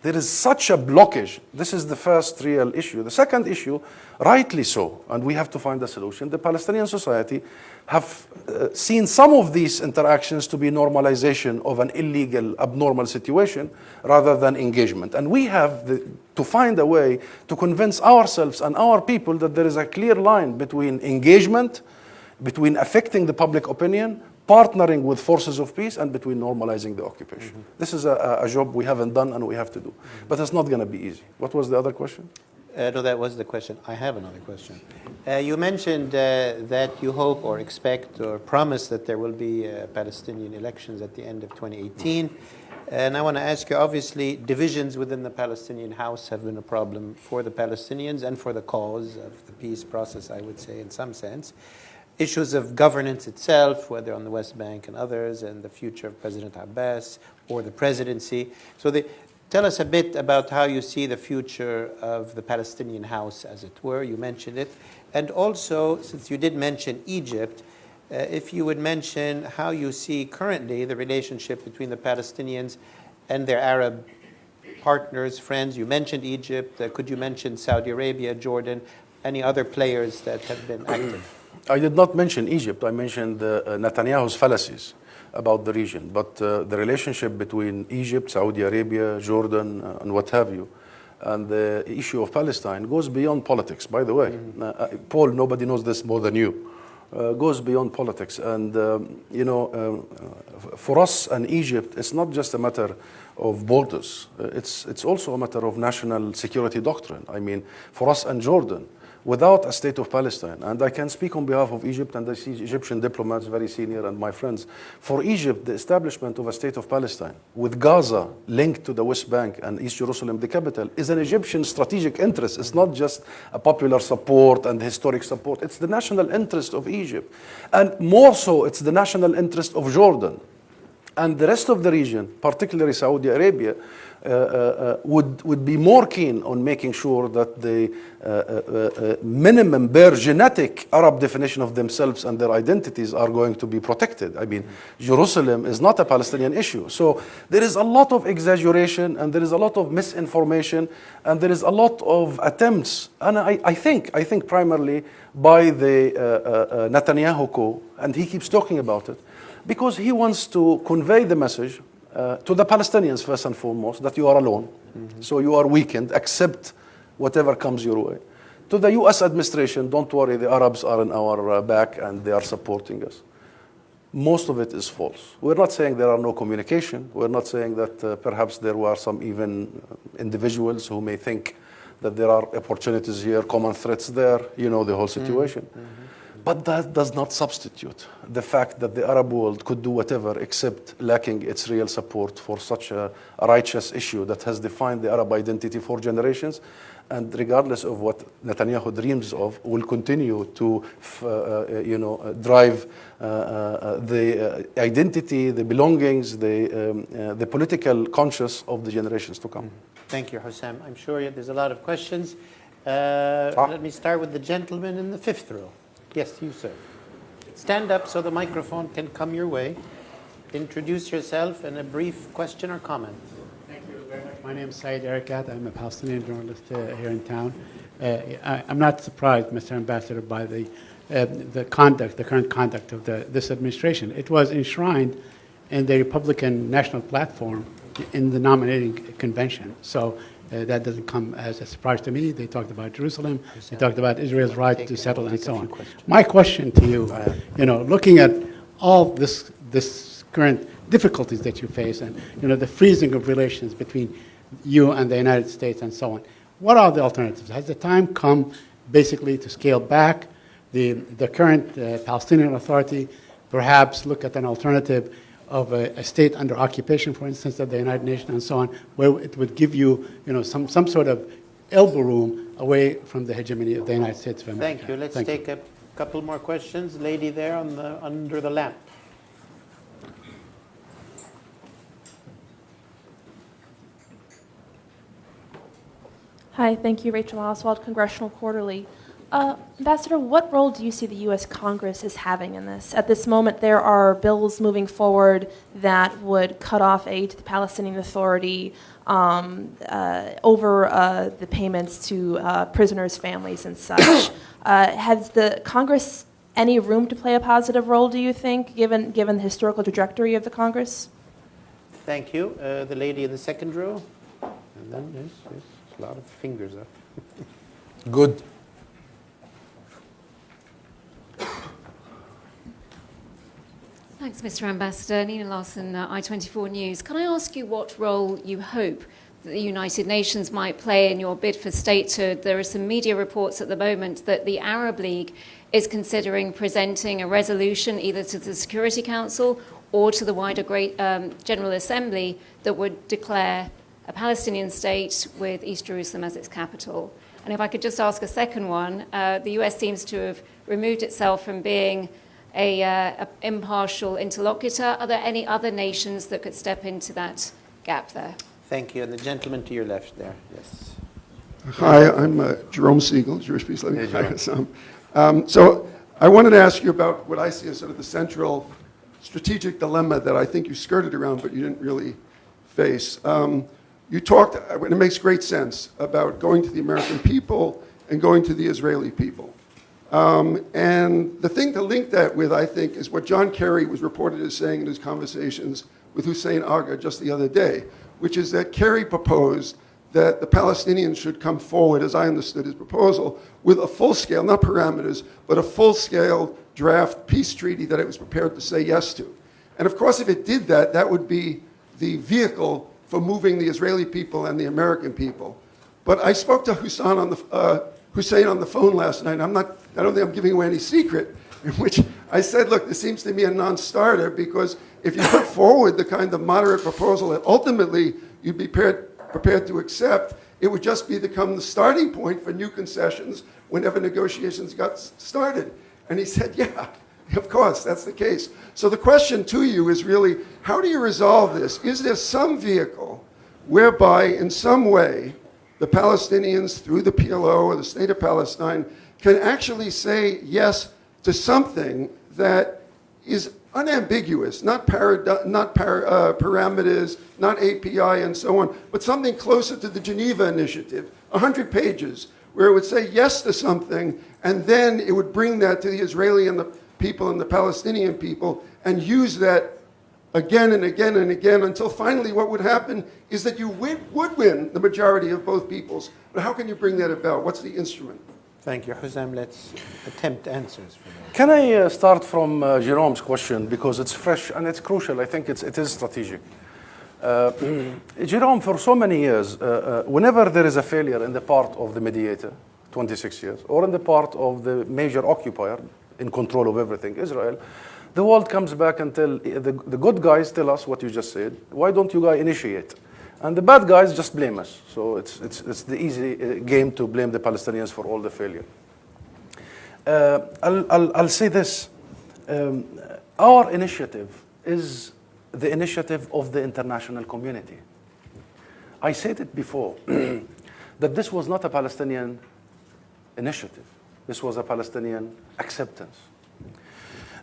There is such a blockage. This is the first real issue. The second issue, rightly so, and we have to find a solution. The Palestinian society have seen some of these interactions to be normalization of an illegal, abnormal situation rather than engagement. And we have to find a way to convince ourselves and our people that there is a clear line between engagement, between affecting the public opinion, partnering with forces of peace, and between normalizing the occupation. Mm-hmm. This is a job we haven't done and we have to do. Mm-hmm. But it's not going to be easy. What was the other question? No, that was the question. I have another question. You mentioned that you hope or expect or promise that there will be Palestinian elections at the end of 2018. And I want to ask you, obviously, divisions within the Palestinian House have been a problem for the Palestinians and for the cause of the peace process, I would say, in some sense. Issues of governance itself, whether on the West Bank and others, and the future of President Abbas or the presidency. So tell us a bit about how you see the future of the Palestinian House, as it were. You mentioned it. And also, since you did mention Egypt, if you would mention how you see currently the relationship between the Palestinians and their Arab partners, friends. You mentioned Egypt. Could you mention Saudi Arabia, Jordan, any other players that have been active? I did not mention Egypt. I mentioned Netanyahu's fallacies about the region. But the relationship between Egypt, Saudi Arabia, Jordan, and what have you, and the issue of Palestine goes beyond politics, by the way. Mm-hmm. Paul, nobody knows this more than you. Goes beyond politics. And, for us and Egypt, it's not just a matter of borders. It's also a matter of national security doctrine. I mean, for us and Jordan, without a state of Palestine, and I can speak on behalf of Egypt, and I see Egyptian diplomats, very senior, and my friends. For Egypt, the establishment of a state of Palestine, with Gaza linked to the West Bank and East Jerusalem, the capital, is an Egyptian strategic interest. It's not just a popular support and historic support. It's the national interest of Egypt. And more so, it's the national interest of Jordan. And the rest of the region, particularly Saudi Arabia, would be more keen on making sure that the minimum bare genetic Arab definition of themselves and their identities are going to be protected. I mean, Jerusalem is not a Palestinian issue. So there is a lot of exaggeration, and there is a lot of misinformation, and there is a lot of attempts, and I think primarily by the Netanyahu coup, and he keeps talking about it, because he wants to convey the message to the Palestinians, first and foremost, that you are alone. Mm-hmm. So you are weakened, accept whatever comes your way. to the US administration, don't worry, the Arabs are in our back and they are supporting us. Most of it is false. We're not saying there are no communication. We're not saying that perhaps there were some even individuals who may think that there are opportunities here, common threats there, you know, the whole situation. But that does not substitute the fact that the Arab world could do whatever except lacking its real support for such a righteous issue that has defined the Arab identity for generations, and regardless of what Netanyahu dreams of, will continue to drive the identity, the belongings, the political conscience of the generations to come. Thank you, Husam. I'm sure there's a lot of questions. Let me start with the gentleman in the fifth row. Yes, you, sir. Stand up so the microphone can come your way. Introduce yourself and a brief question or comment. Thank you very much. My name is Saeed Erekat. I'm a Palestinian journalist here in town. I'm not surprised, Mr. Ambassador, by the current conduct of this administration. It was enshrined in the Republican National Platform in the nominating convention. So that doesn't come as a surprise to me. They talked about Jerusalem. They talked about Israel's right to settle and so on. My question to you, looking at all this current difficulties that you face and, the freezing of relations between you and the United States and so on, what are the alternatives? Has the time come basically to scale back the current Palestinian Authority, perhaps look at an alternative of a state under occupation, for instance, of the United Nations and so on, where it would give you, some sort of elbow room away from the hegemony of the United States of America? Thank you. Let's take a couple more questions. Lady there under the lamp. Hi, thank you, Rachel Oswald, Congressional Quarterly. Ambassador, what role do you see the U.S. Congress is having in this? At this moment, there are bills moving forward that would cut off aid to the Palestinian Authority over the payments to prisoners' families and such. Has the Congress any room to play a positive role, do you think, given the historical trajectory of the Congress? Thank you. The lady in the second row. And then there's a lot of fingers up. Good. Thanks, Mr. Ambassador. Nina Larson, I24 News. Can I ask you what role you hope that the United Nations might play in your bid for statehood? There are some media reports at the moment that the Arab League is considering presenting a resolution either to the Security Council or to the wider General Assembly that would declare a Palestinian state with East Jerusalem as its capital. And if I could just ask a second one, the US seems to have removed itself from being a impartial interlocutor. Are there any other nations that could step into that gap there? Thank you. And the gentleman to your left there. Yes. Hi, I'm Jerome Siegel, Jewish Peace Loving. Hi, Husam. So I wanted to ask you about what I see as sort of the central strategic dilemma that I think you skirted around, but you didn't really face. You talked, and it makes great sense, about going to the American people and going to the Israeli people. And the thing to link that with, I think, is what John Kerry was reported as saying in his conversations with Hussein Agha just the other day, which is that Kerry proposed that the Palestinians should come forward, as I understood his proposal, with a full-scale, not parameters, but a full-scale draft peace treaty that it was prepared to say yes to. And of course, if it did that, that would be the vehicle for moving the Israeli people and the American people. But I spoke to Hussein on the phone last night. I don't think I'm giving away any secret, in which I said, look, this seems to me a non-starter, because if you put forward the kind of moderate proposal that ultimately you'd be prepared to accept, it would just become the starting point for new concessions whenever negotiations got started. And he said, yeah, of course, that's the case. So the question to you is really, how do you resolve this? Is there some vehicle whereby, in some way, the Palestinians, through the PLO or the State of Palestine, can actually say yes to something that is unambiguous, not parameters, not API, and so on, but something closer to the Geneva Initiative, 100 pages, where it would say yes to something, and then it would bring that to the Israeli and the people and the Palestinian people, and use that again and again and again, until finally what would happen is that you would win the majority of both peoples. But how can you bring that about? What's the instrument? Thank you. Husam, let's attempt answers for that. Can I start from Jerome's question, because it's fresh and it's crucial. I think it is strategic. Jerome, for so many years, whenever there is a failure in the part of the mediator, 26 years, or in the part of the major occupier in control of everything, Israel, the world comes back and the good guys tell us what you just said. Why don't you guys initiate? And the bad guys just blame us. So it's the easy game to blame the Palestinians for all the failure. I'll say this. Our initiative is the initiative of the international community. I said it before, that this was not a Palestinian initiative. This was a Palestinian acceptance.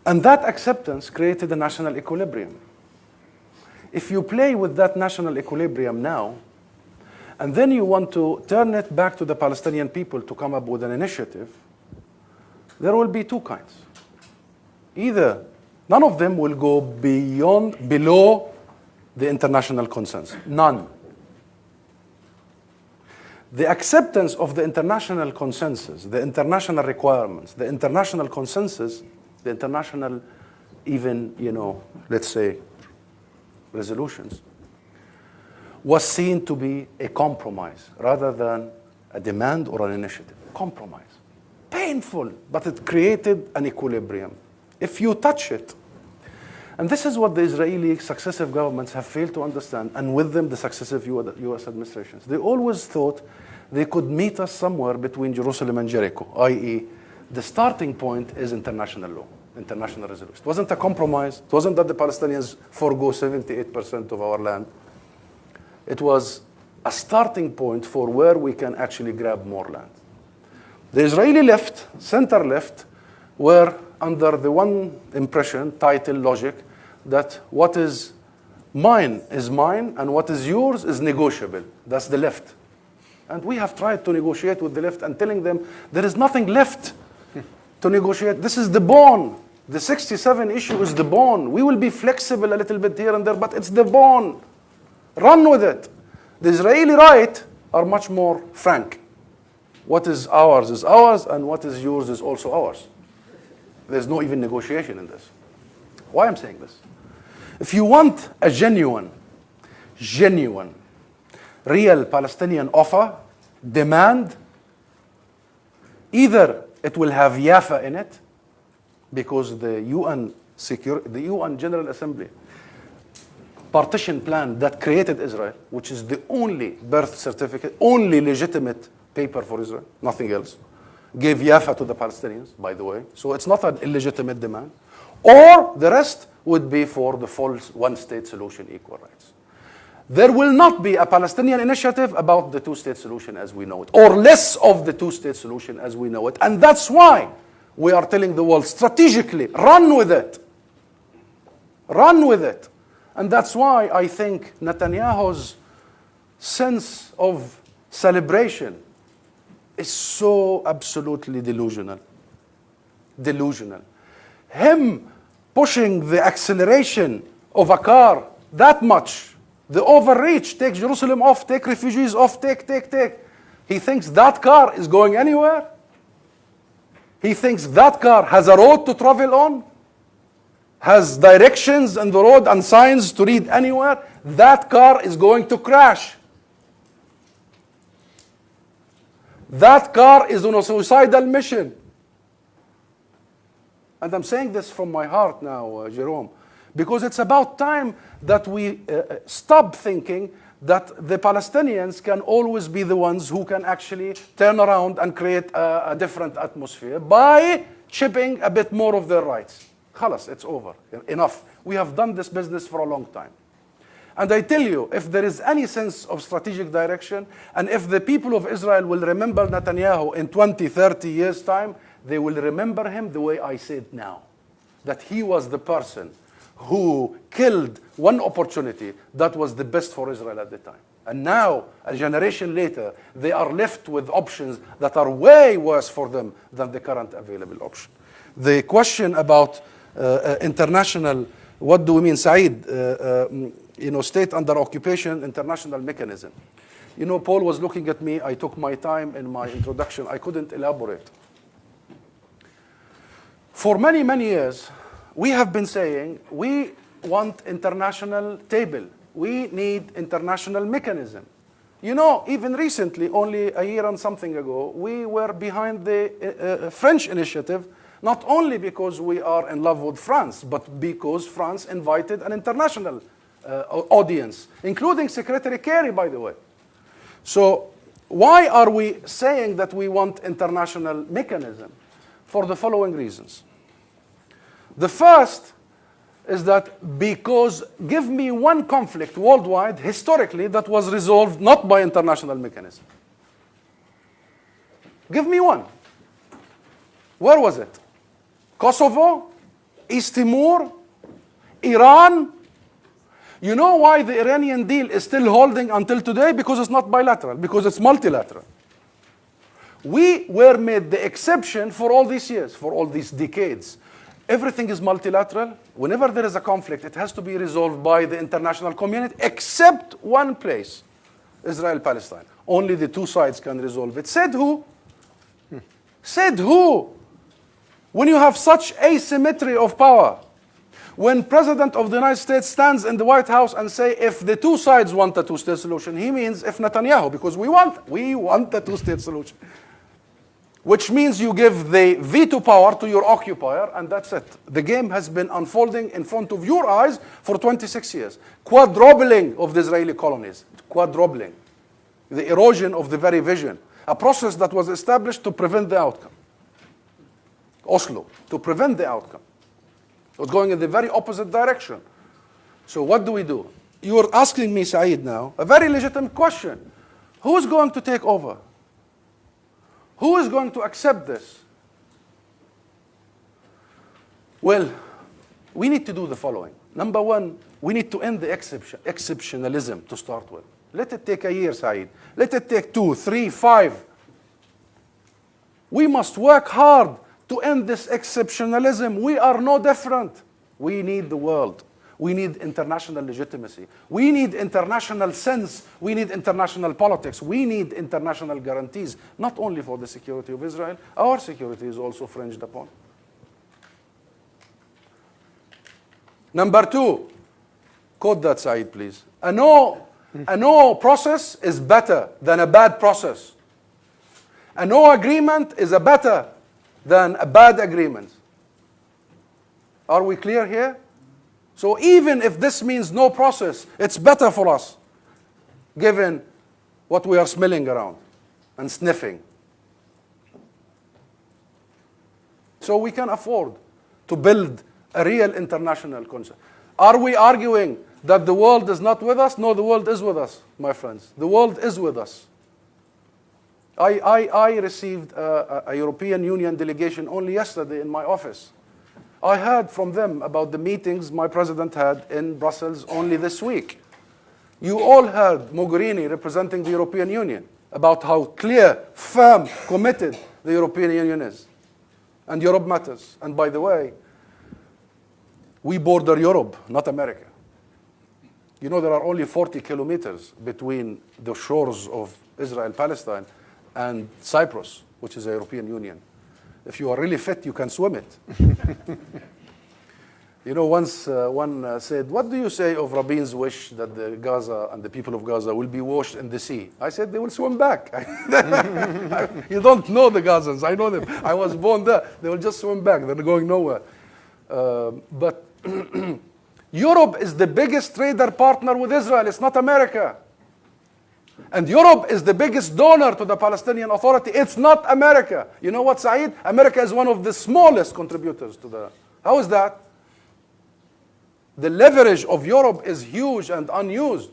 And that acceptance created a national equilibrium. If you play with that national equilibrium now, and then you want to turn it back to the Palestinian people to come up with an initiative, there will be two kinds. Either none of them will go below the international consensus. None. The acceptance of the international consensus, the international requirements, the international consensus, the international even, let's say, resolutions, was seen to be a compromise rather than a demand or an initiative. Compromise. Painful, but it created an equilibrium. If you touch it, and this is what the Israeli successive governments have failed to understand, and with them the successive US administrations. They always thought they could meet us somewhere between Jerusalem and Jericho, i.e., the starting point is international law, international resolution. It wasn't a compromise. It wasn't that the Palestinians forego 78% of our land. It was a starting point for where we can actually grab more land. The Israeli left, center left, were under the one impression, title, logic, that what is mine and what is yours is negotiable. That's the left. And we have tried to negotiate with the left and telling them there is nothing left to negotiate. This is the bone. The 67 issue is the bone. We will be flexible a little bit here and there, but it's the bone. Run with it. The Israeli right are much more frank. What is ours, and what is yours is also ours. There's no even negotiation in this. Why I'm saying this? If you want a genuine, real Palestinian offer, demand, either it will have Yafa in it, because the UN General Assembly partition plan that created Israel, which is the only birth certificate, only legitimate paper for Israel, nothing else, gave Yafa to the Palestinians, by the way. So it's not an illegitimate demand. Or the rest would be for the full one-state solution, equal rights. There will not be a Palestinian initiative about the two-state solution as we know it, or less of the two-state solution as we know it. And that's why we are telling the world strategically, run with it. Run with it. And that's why I think Netanyahu's sense of celebration is so absolutely delusional. Delusional. Him pushing the acceleration of a car that much, the overreach, take Jerusalem off, take refugees off, take. He thinks that car is going anywhere. He thinks that car has a road to travel on, has directions on the road and signs to read anywhere. That car is going to crash. That car is on a suicidal mission. And I'm saying this from my heart now, Jerome, because it's about time that we stop thinking that the Palestinians can always be the ones who can actually turn around and create a different atmosphere by chipping a bit more of their rights. Khalas, it's over. Enough. We have done this business for a long time. And I tell you, if there is any sense of strategic direction, and if the people of Israel will remember Netanyahu in 20, 30 years' time, they will remember him the way I said now. That he was the person who killed one opportunity that was the best for Israel at the time. And now, a generation later, they are left with options that are way worse for them than the current available option. The question about international, what do we mean, Saeed? State under occupation, international mechanism. You know, Paul was looking at me. I took my time in my introduction. I couldn't elaborate. For many, many years, we have been saying we want international table. We need international mechanism. You know, even recently, only a year and something ago, we were behind the French initiative, not only because we are in love with France, but because France invited an international audience, including Secretary Kerry, by the way. So why are we saying that we want international mechanism? For the following reasons. The first is that because give me one conflict worldwide, historically, that was resolved not by international mechanism. Give me one. Where was it? Kosovo? East Timor? Iran? You know why the Iranian deal is still holding until today? Because it's not bilateral, because it's multilateral. We were made the exception for all these years, for all these decades. Everything is multilateral. Whenever there is a conflict, it has to be resolved by the international community, except one place, Israel-Palestine. Only the two sides can resolve it. Said who? Said who? When you have such asymmetry of power, when President of the United States stands in the White House and say, if the two sides want a two-state solution, he means if Netanyahu, because we want a two-state solution. Which means you give the veto power to your occupier, and that's it. The game has been unfolding in front of your eyes for 26 years. Quadrupling of the Israeli colonies. Quadrupling. The erosion of the very vision. A process that was established to prevent the outcome. Oslo, to prevent the outcome. It was going in the very opposite direction. So what do? You're asking me, Saeed, now, a very legitimate question. Who is going to take over? Who is going to accept this? Well, we need to do the following. Number one, we need to end the exceptionalism to start with. Let it take a year, Saeed. Let it take 2, 3, 5. We must work hard to end this exceptionalism. We are no different. We need the world. We need international legitimacy. We need international sense. We need international politics. We need international guarantees, not only for the security of Israel. Our security is also infringed upon. Number 2, quote that, Saeed, please. A no process is better than a bad process. A no agreement is better than a bad agreement. Are we clear here? So even if this means no process, it's better for us, given what we are smelling around and sniffing. So we can afford to build a real international concept. Are we arguing that the world is not with us? No, the world is with us, my friends. The world is with us. I received a European Union delegation only yesterday in my office. I heard from them about the meetings my president had in Brussels only this week. You all heard Mogherini representing the European Union about how clear, firm, committed the European Union is. And Europe matters. And by the way, we border Europe, not America. You know, there are only 40 kilometers between the shores of Israel, Palestine, and Cyprus, which is the European Union. If you are really fit, you can swim it. You know, once one said, what do you say of Rabin's wish that the Gaza and the people of Gaza will be washed in the sea? I said, they will swim back. You don't know the Gazans. I know them. I was born there. They will just swim back. They're going nowhere. But Europe is the biggest trader partner with Israel. It's not America. And Europe is the biggest donor to the Palestinian Authority. It's not America. You know what, Saeed? America is one of the smallest contributors to the... How is that? The leverage of Europe is huge and unused.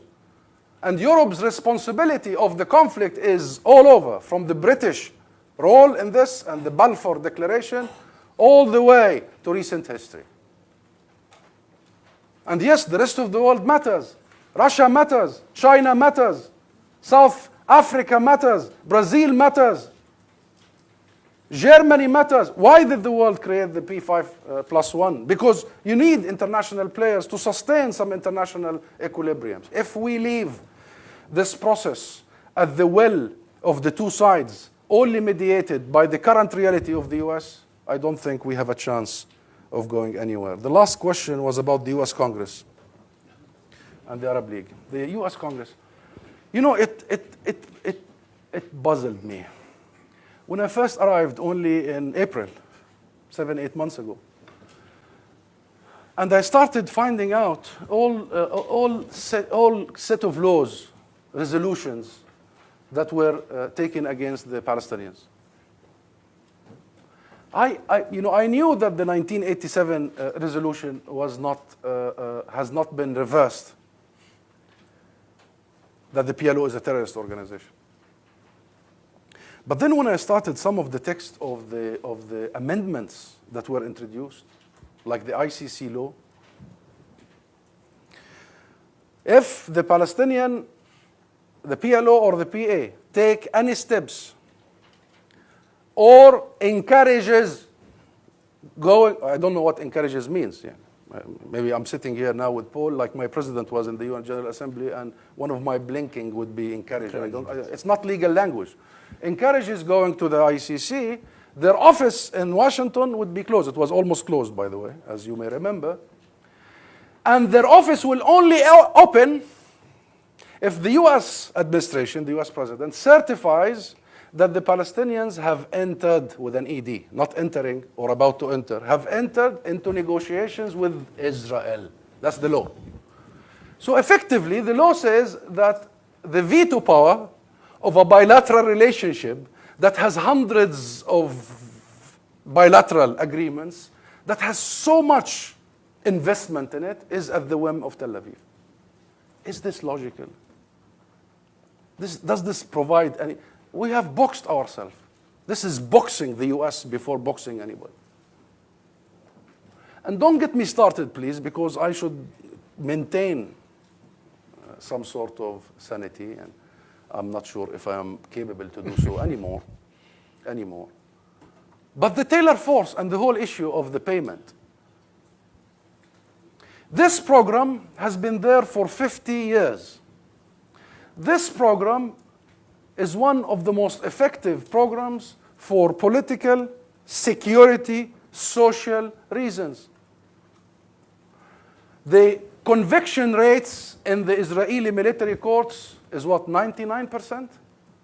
And Europe's responsibility of the conflict is all over, from the British role in this and the Balfour Declaration, all the way to recent history. And yes, the rest of the world matters. Russia matters. China matters. South Africa matters. Brazil matters. Germany matters. Why did the world create the P5+1? Because you need international players to sustain some international equilibriums. If we leave this process at the will of the two sides, only mediated by the current reality of the US, I don't think we have a chance of going anywhere. The last question was about the US Congress and the Arab League. The US Congress, you know, it puzzled me. When I first arrived only in April, 7-8 months ago, and I started finding out all set of laws, resolutions that were taken against the Palestinians. I knew that the 1987 resolution was not, has not been reversed, that the PLO is a terrorist organization. But then when I started some of the text of the amendments that were introduced, like the ICC law, if the Palestinian, the PLO or the PA take any steps or encourages going, I don't know what encourages means. Yeah. Maybe I'm sitting here now with Paul, like my president was in the UN General Assembly, and one of my blinking would be encouraged. It's not legal language. Encourages going to the ICC, their office in Washington would be closed. It was almost closed, by the way, as you may remember. And their office will only open if the US administration, the US president, certifies that the Palestinians have entered with an ED, not entering or about to enter, have entered into negotiations with Israel. That's the law. So effectively, the law says that the veto power of a bilateral relationship that has hundreds of bilateral agreements, that has so much investment in it, is at the whim of Tel Aviv. Is this logical? Does this provide any... We have boxed ourselves. This is boxing the US before boxing anybody. And don't get me started, please, because I should maintain some sort of sanity, and I'm not sure if I am capable to do so anymore. But the Taylor Force and the whole issue of the payment. This program has been there for 50 years. This program is one of the most effective programs for political, security, social reasons. The conviction rates in the Israeli military courts is what, 99%?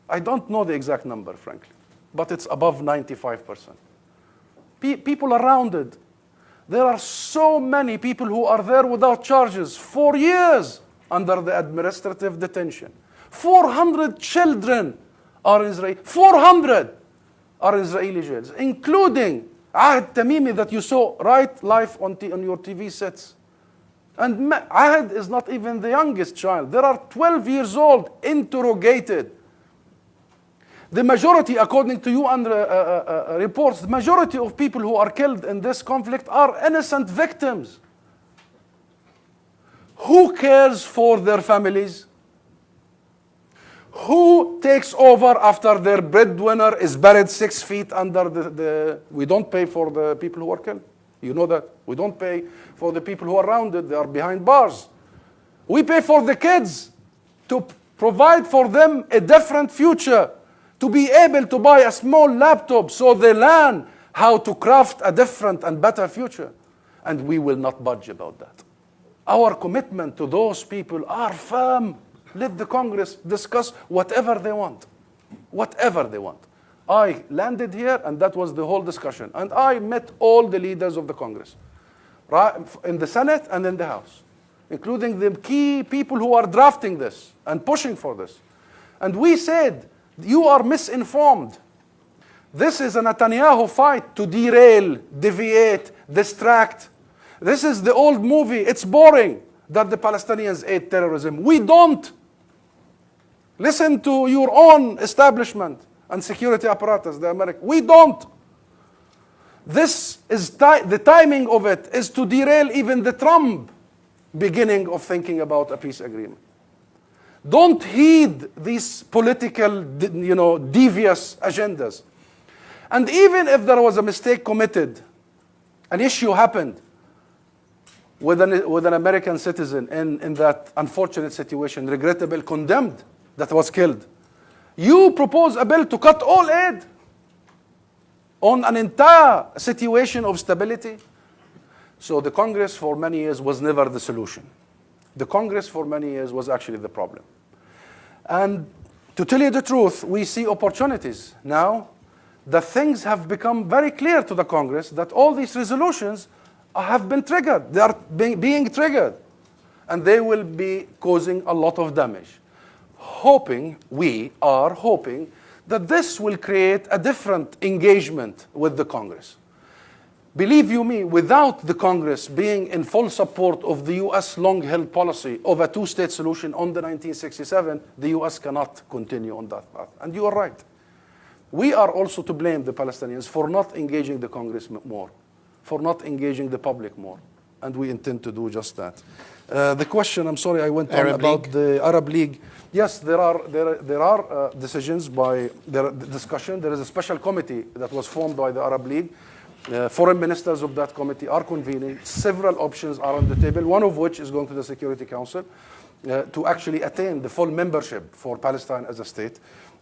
I don't know the exact number, frankly, but it's above 95%. People are rounded. There are so many people who are there without charges for years under the administrative detention. 400 children are Israeli. 400 are Israeli jails, including Ahad Tamimi that you saw right live on your TV sets. And Ahad is not even the youngest child. There are 12 years old interrogated. The majority, according to UN reports, the majority of people who are killed in this conflict are innocent victims. Who cares for their families? Who takes over after their breadwinner is buried 6 feet under the... We don't pay for the people who are killed. You know that. We don't pay for the people who are rounded. They are behind bars. We pay for the kids to provide for them a different future, to be able to buy a small laptop so they learn how to craft a different and better future. And we will not budge about that. Our commitment to those people are firm. Let the Congress discuss whatever they want. Whatever they want. I landed here, and that was the whole discussion. And I met all the leaders of the Congress, right, in the Senate and in the House, including the key people who are drafting this and pushing for this. And we said, you are misinformed. This is a Netanyahu fight to derail, deviate, distract. This is the old movie. It's boring that the Palestinians aid terrorism. We don't. Listen to your own establishment and security apparatus, the American. We don't. This is the timing of it is to derail even the Trump beginning of thinking about a peace agreement. Don't heed these political, devious agendas. And even if there was a mistake committed, an issue happened with an American citizen in that unfortunate situation, regrettable, condemned, that was killed. You propose a bill to cut all aid on an entire situation of stability. So the Congress for many years was never the solution. The Congress for many years was actually the problem. And to tell you the truth, we see opportunities now that things have become very clear to the Congress that all these resolutions have been triggered. They are being triggered. And they will be causing a lot of damage. We are hoping that this will create a different engagement with the Congress. Believe you me, without the Congress being in full support of the US long-held policy of a two-state solution on the 1967, the US cannot continue on that path. And you are right. We are also to blame, the Palestinians, for not engaging the Congress more, for not engaging the public more. And we intend to do just that. The question, I'm sorry, I went on about the Arab League. Yes, there are decisions by the discussion. There is a special committee that was formed by the Arab League. Foreign ministers of that committee are convening. Several options are on the table, one of which is going to the Security Council to actually attain the full membership for Palestine as a state.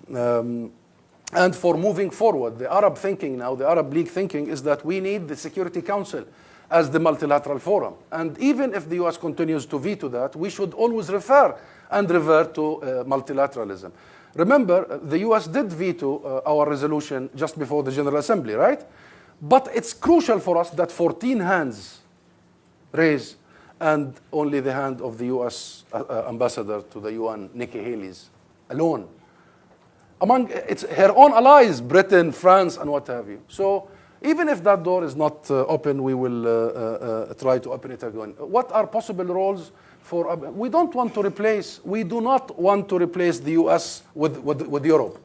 And for moving forward, the Arab thinking now, the Arab League thinking is that we need the Security Council as the multilateral forum. And even if the US continues to veto that, we should always refer and revert to multilateralism. Remember, the US did veto our resolution just before the General Assembly, right? But it's crucial for us that 14 hands raise and only the hand of the US ambassador to the UN, Nikki Haley's, alone. Among her own allies, Britain, France, and what have you. So even if that door is not open, we will try to open it again. What are possible roles for? We do not want to replace the US with Europe.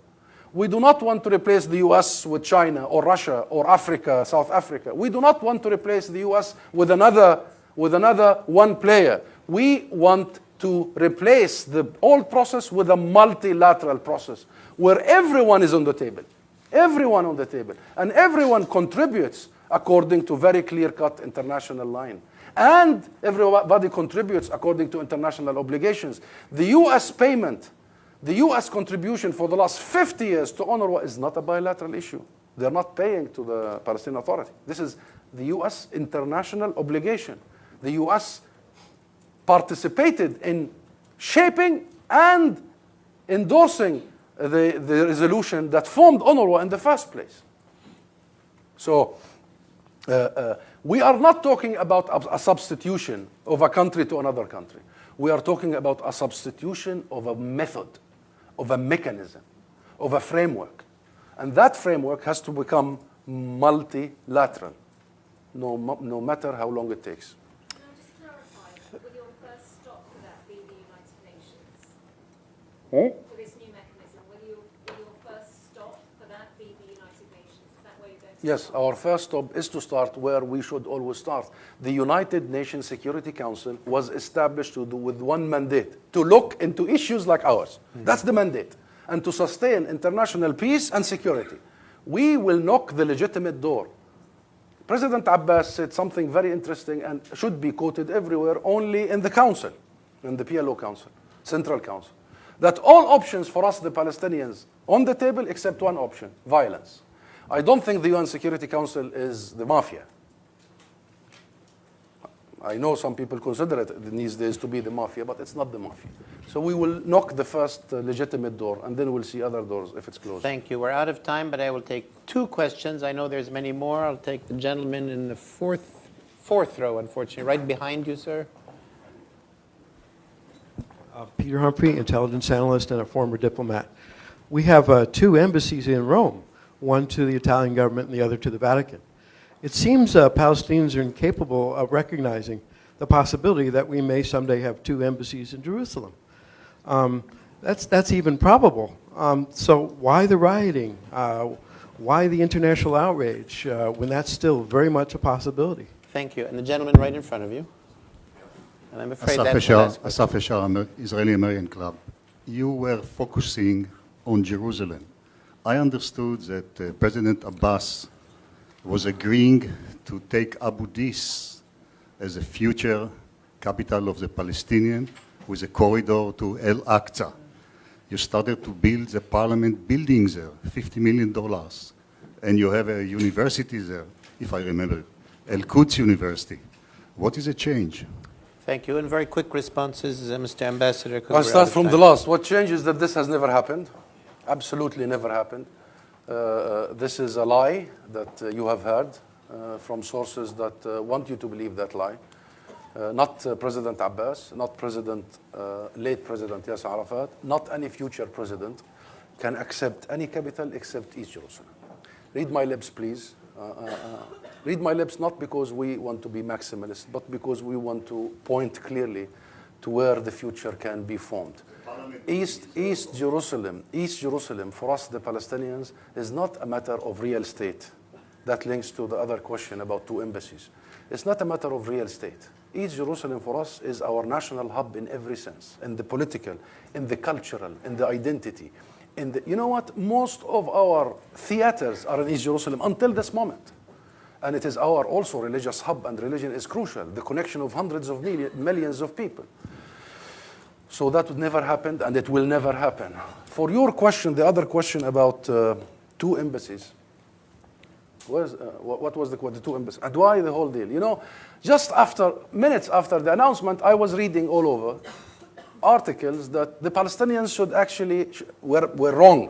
We do not want to replace the US with China or Russia or Africa, South Africa. We do not want to replace the US with another one player. We want to replace the old process with a multilateral process where everyone is on the table. Everyone on the table. And everyone contributes according to very clear-cut international line. And everybody contributes according to international obligations. The US payment, the US contribution for the last 50 years to UNRWA is not a bilateral issue. They're not paying to the Palestinian Authority. This is the US international obligation. The US participated in shaping and endorsing the resolution that formed UNRWA in the first place. So we are not talking about a substitution of a country to another country. We are talking about a substitution of a method, of a mechanism, of a framework. And that framework has to become multilateral, no matter how long it takes. Can I just clarify, will your first stop for that be the United Nations? For this new mechanism, will your first stop for that be the United Nations? Is that where you're going to Yes, start? our first stop is to start where we should always start. The United Nations Security Council was established with one mandate, to look into issues like ours. That's the mandate. And to sustain international peace and security. We will knock the legitimate door. President Abbas said something very interesting and should be quoted everywhere, only in the council, in the PLO Council, Central Council, that all options for us, the Palestinians, on the table except one option, violence. I don't think the UN Security Council is the mafia. I know some people consider it these days to be the mafia, but it's not the mafia. So we will knock the first legitimate door, and then we'll see other doors if it's closed. Thank you. We're out of time, but I will take 2 questions. I know there's many more. I'll take the gentleman in the fourth row, unfortunately, right behind you, sir. Peter Humphrey, intelligence analyst and a former diplomat. We have 2 embassies in Rome, one to the Italian government and the other to the Vatican. It seems Palestinians are incapable of recognizing the possibility that we may someday have 2 embassies in Jerusalem. That's even probable. So why the rioting? Why the international outrage when that's still very much a possibility? Thank you. And the gentleman right in front of you. And I'm afraid that's the last question. Asaf Eshar, Israeli-American Club. You were focusing on Jerusalem. I understood that President Abbas was agreeing to take Abu Dis as a future capital of the Palestinians with a corridor to Al-Aqsa. You started to build the parliament buildings there, $50 million. And you have a university there, if I remember, Al-Quds University. What is the change? Thank you. And very quick responses, Mr. Ambassador. 'cause I'll we're start out of from the time. last. What changed is that this has never happened. Absolutely never happened. This is a lie that you have heard from sources that want you to believe that lie. Not President Abbas, not late President Yasser Arafat, not any future president can accept any capital except East Jerusalem. Read my lips, please. Read my lips not because we want to be maximalist, but because we want to point clearly to where the future can be formed. East Jerusalem for us, the Palestinians, is not a matter of real estate. That links to the other question about two embassies. It's not a matter of real estate. East Jerusalem for us is our national hub in every sense, in the political, in the cultural, in the identity. You know what? Most of our theaters are in East Jerusalem until this moment. And it is our also religious hub, and religion is crucial, the connection of hundreds of millions of people. So that would never happen, and it will never happen. For your question, the other question about two embassies, what was the two embassies? And why the whole deal? You know, just minutes after the announcement, I was reading all over articles that the Palestinians should actually, were wrong.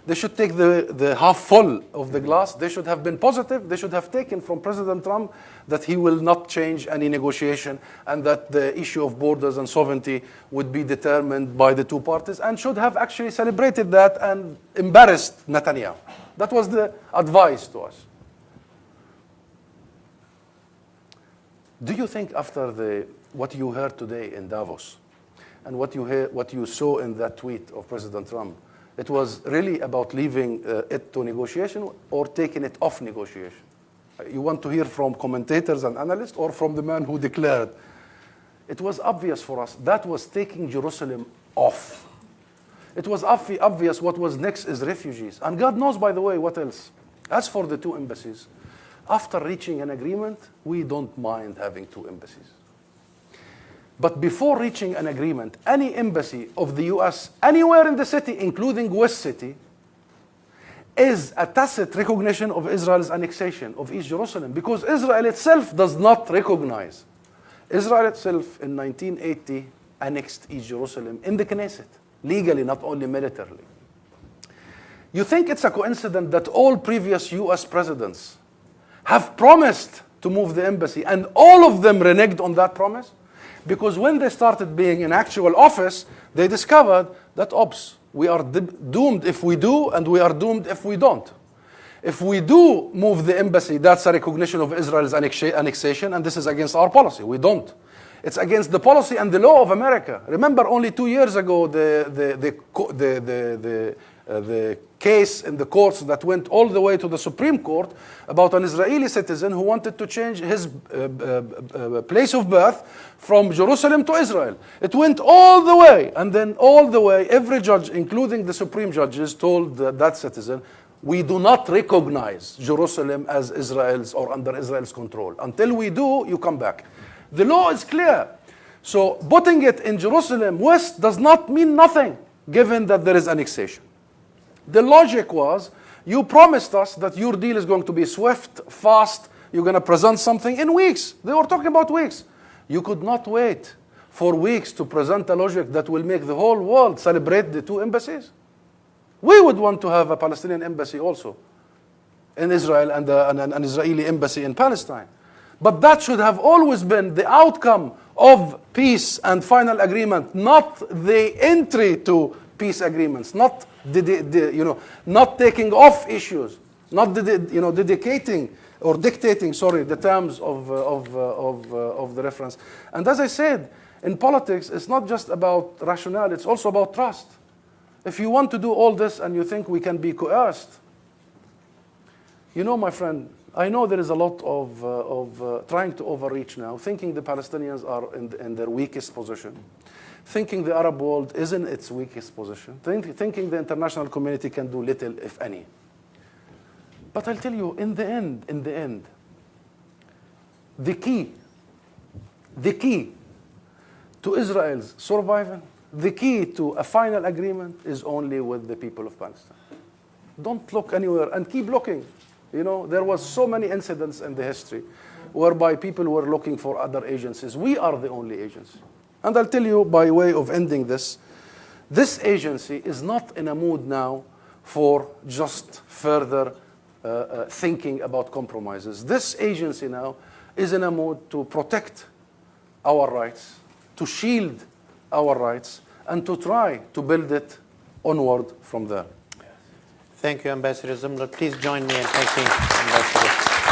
They should take the half full of the glass. They should have been positive. They should have taken from President Trump that he will not change any negotiation and that the issue of borders and sovereignty would be determined by the two parties, and should have actually celebrated that and embarrassed Netanyahu. That was the advice to us. Do you think after what you heard today in Davos and what you saw in that tweet of President Trump, it was really about leaving it to negotiation or taking it off negotiation? You want to hear from commentators and analysts or from the man who declared? It was obvious for us that was taking Jerusalem off. It was obvious what was next is refugees. And God knows, by the way, what else. As for the two embassies, after reaching an agreement, we don't mind having two embassies. But before reaching an agreement, any embassy of the US anywhere in the city, including West City, is a tacit recognition of Israel's annexation of East Jerusalem, because Israel itself does not recognize. Israel itself in 1980 annexed East Jerusalem in the Knesset, legally, not only militarily. You think it's a coincidence that all previous US presidents have promised to move the embassy and all of them reneged on that promise? Because when they started being in actual office, they discovered that, we are doomed if we do, and we are doomed if we don't. If we do move the embassy, that's a recognition of Israel's annexation, and this is against our policy. We don't. It's against the policy and the law of America. Remember, only 2 years ago, the case in the courts that went all the way to the Supreme Court about an Israeli citizen who wanted to change his place of birth from Jerusalem to Israel. It went all the way, and then all the way, every judge, including the Supreme judges, told that citizen, we do not recognize Jerusalem as Israel's or under Israel's control. Until we do, you come back. The law is clear. So putting it in Jerusalem West does not mean nothing, given that there is annexation. The logic was, you promised us that your deal is going to be swift, fast, you're going to present something in weeks. They were talking about weeks. You could not wait for weeks to present a logic that will make the whole world celebrate the two embassies. We would want to have a Palestinian embassy also in Israel and an Israeli embassy in Palestine. But that should have always been the outcome of peace and final agreement, not the entry to peace agreements, not not taking off issues, not dedicating or dictating, the terms of the reference. And as I said, in politics, it's not just about rationale; it's also about trust. If you want to do all this and you think we can be coerced, my friend, I know there is a lot of trying to overreach now, thinking the Palestinians are in their weakest position, thinking the Arab world is in its weakest position, thinking the international community can do little, if any. But I'll tell you, in the end, the key to Israel's survival, the key to a final agreement is only with the people of Palestine. Don't look anywhere and keep looking. You know, there was so many incidents in the history whereby people were looking for other agencies. We are the only agency. And I'll tell you by way of ending this, this agency is not in a mood now for just further thinking about compromises. This agency now is in a mood to protect our rights, to shield our rights, and to try to build it onward from there. Thank you, Ambassador Zomlot. Please join me in thanking Ambassador.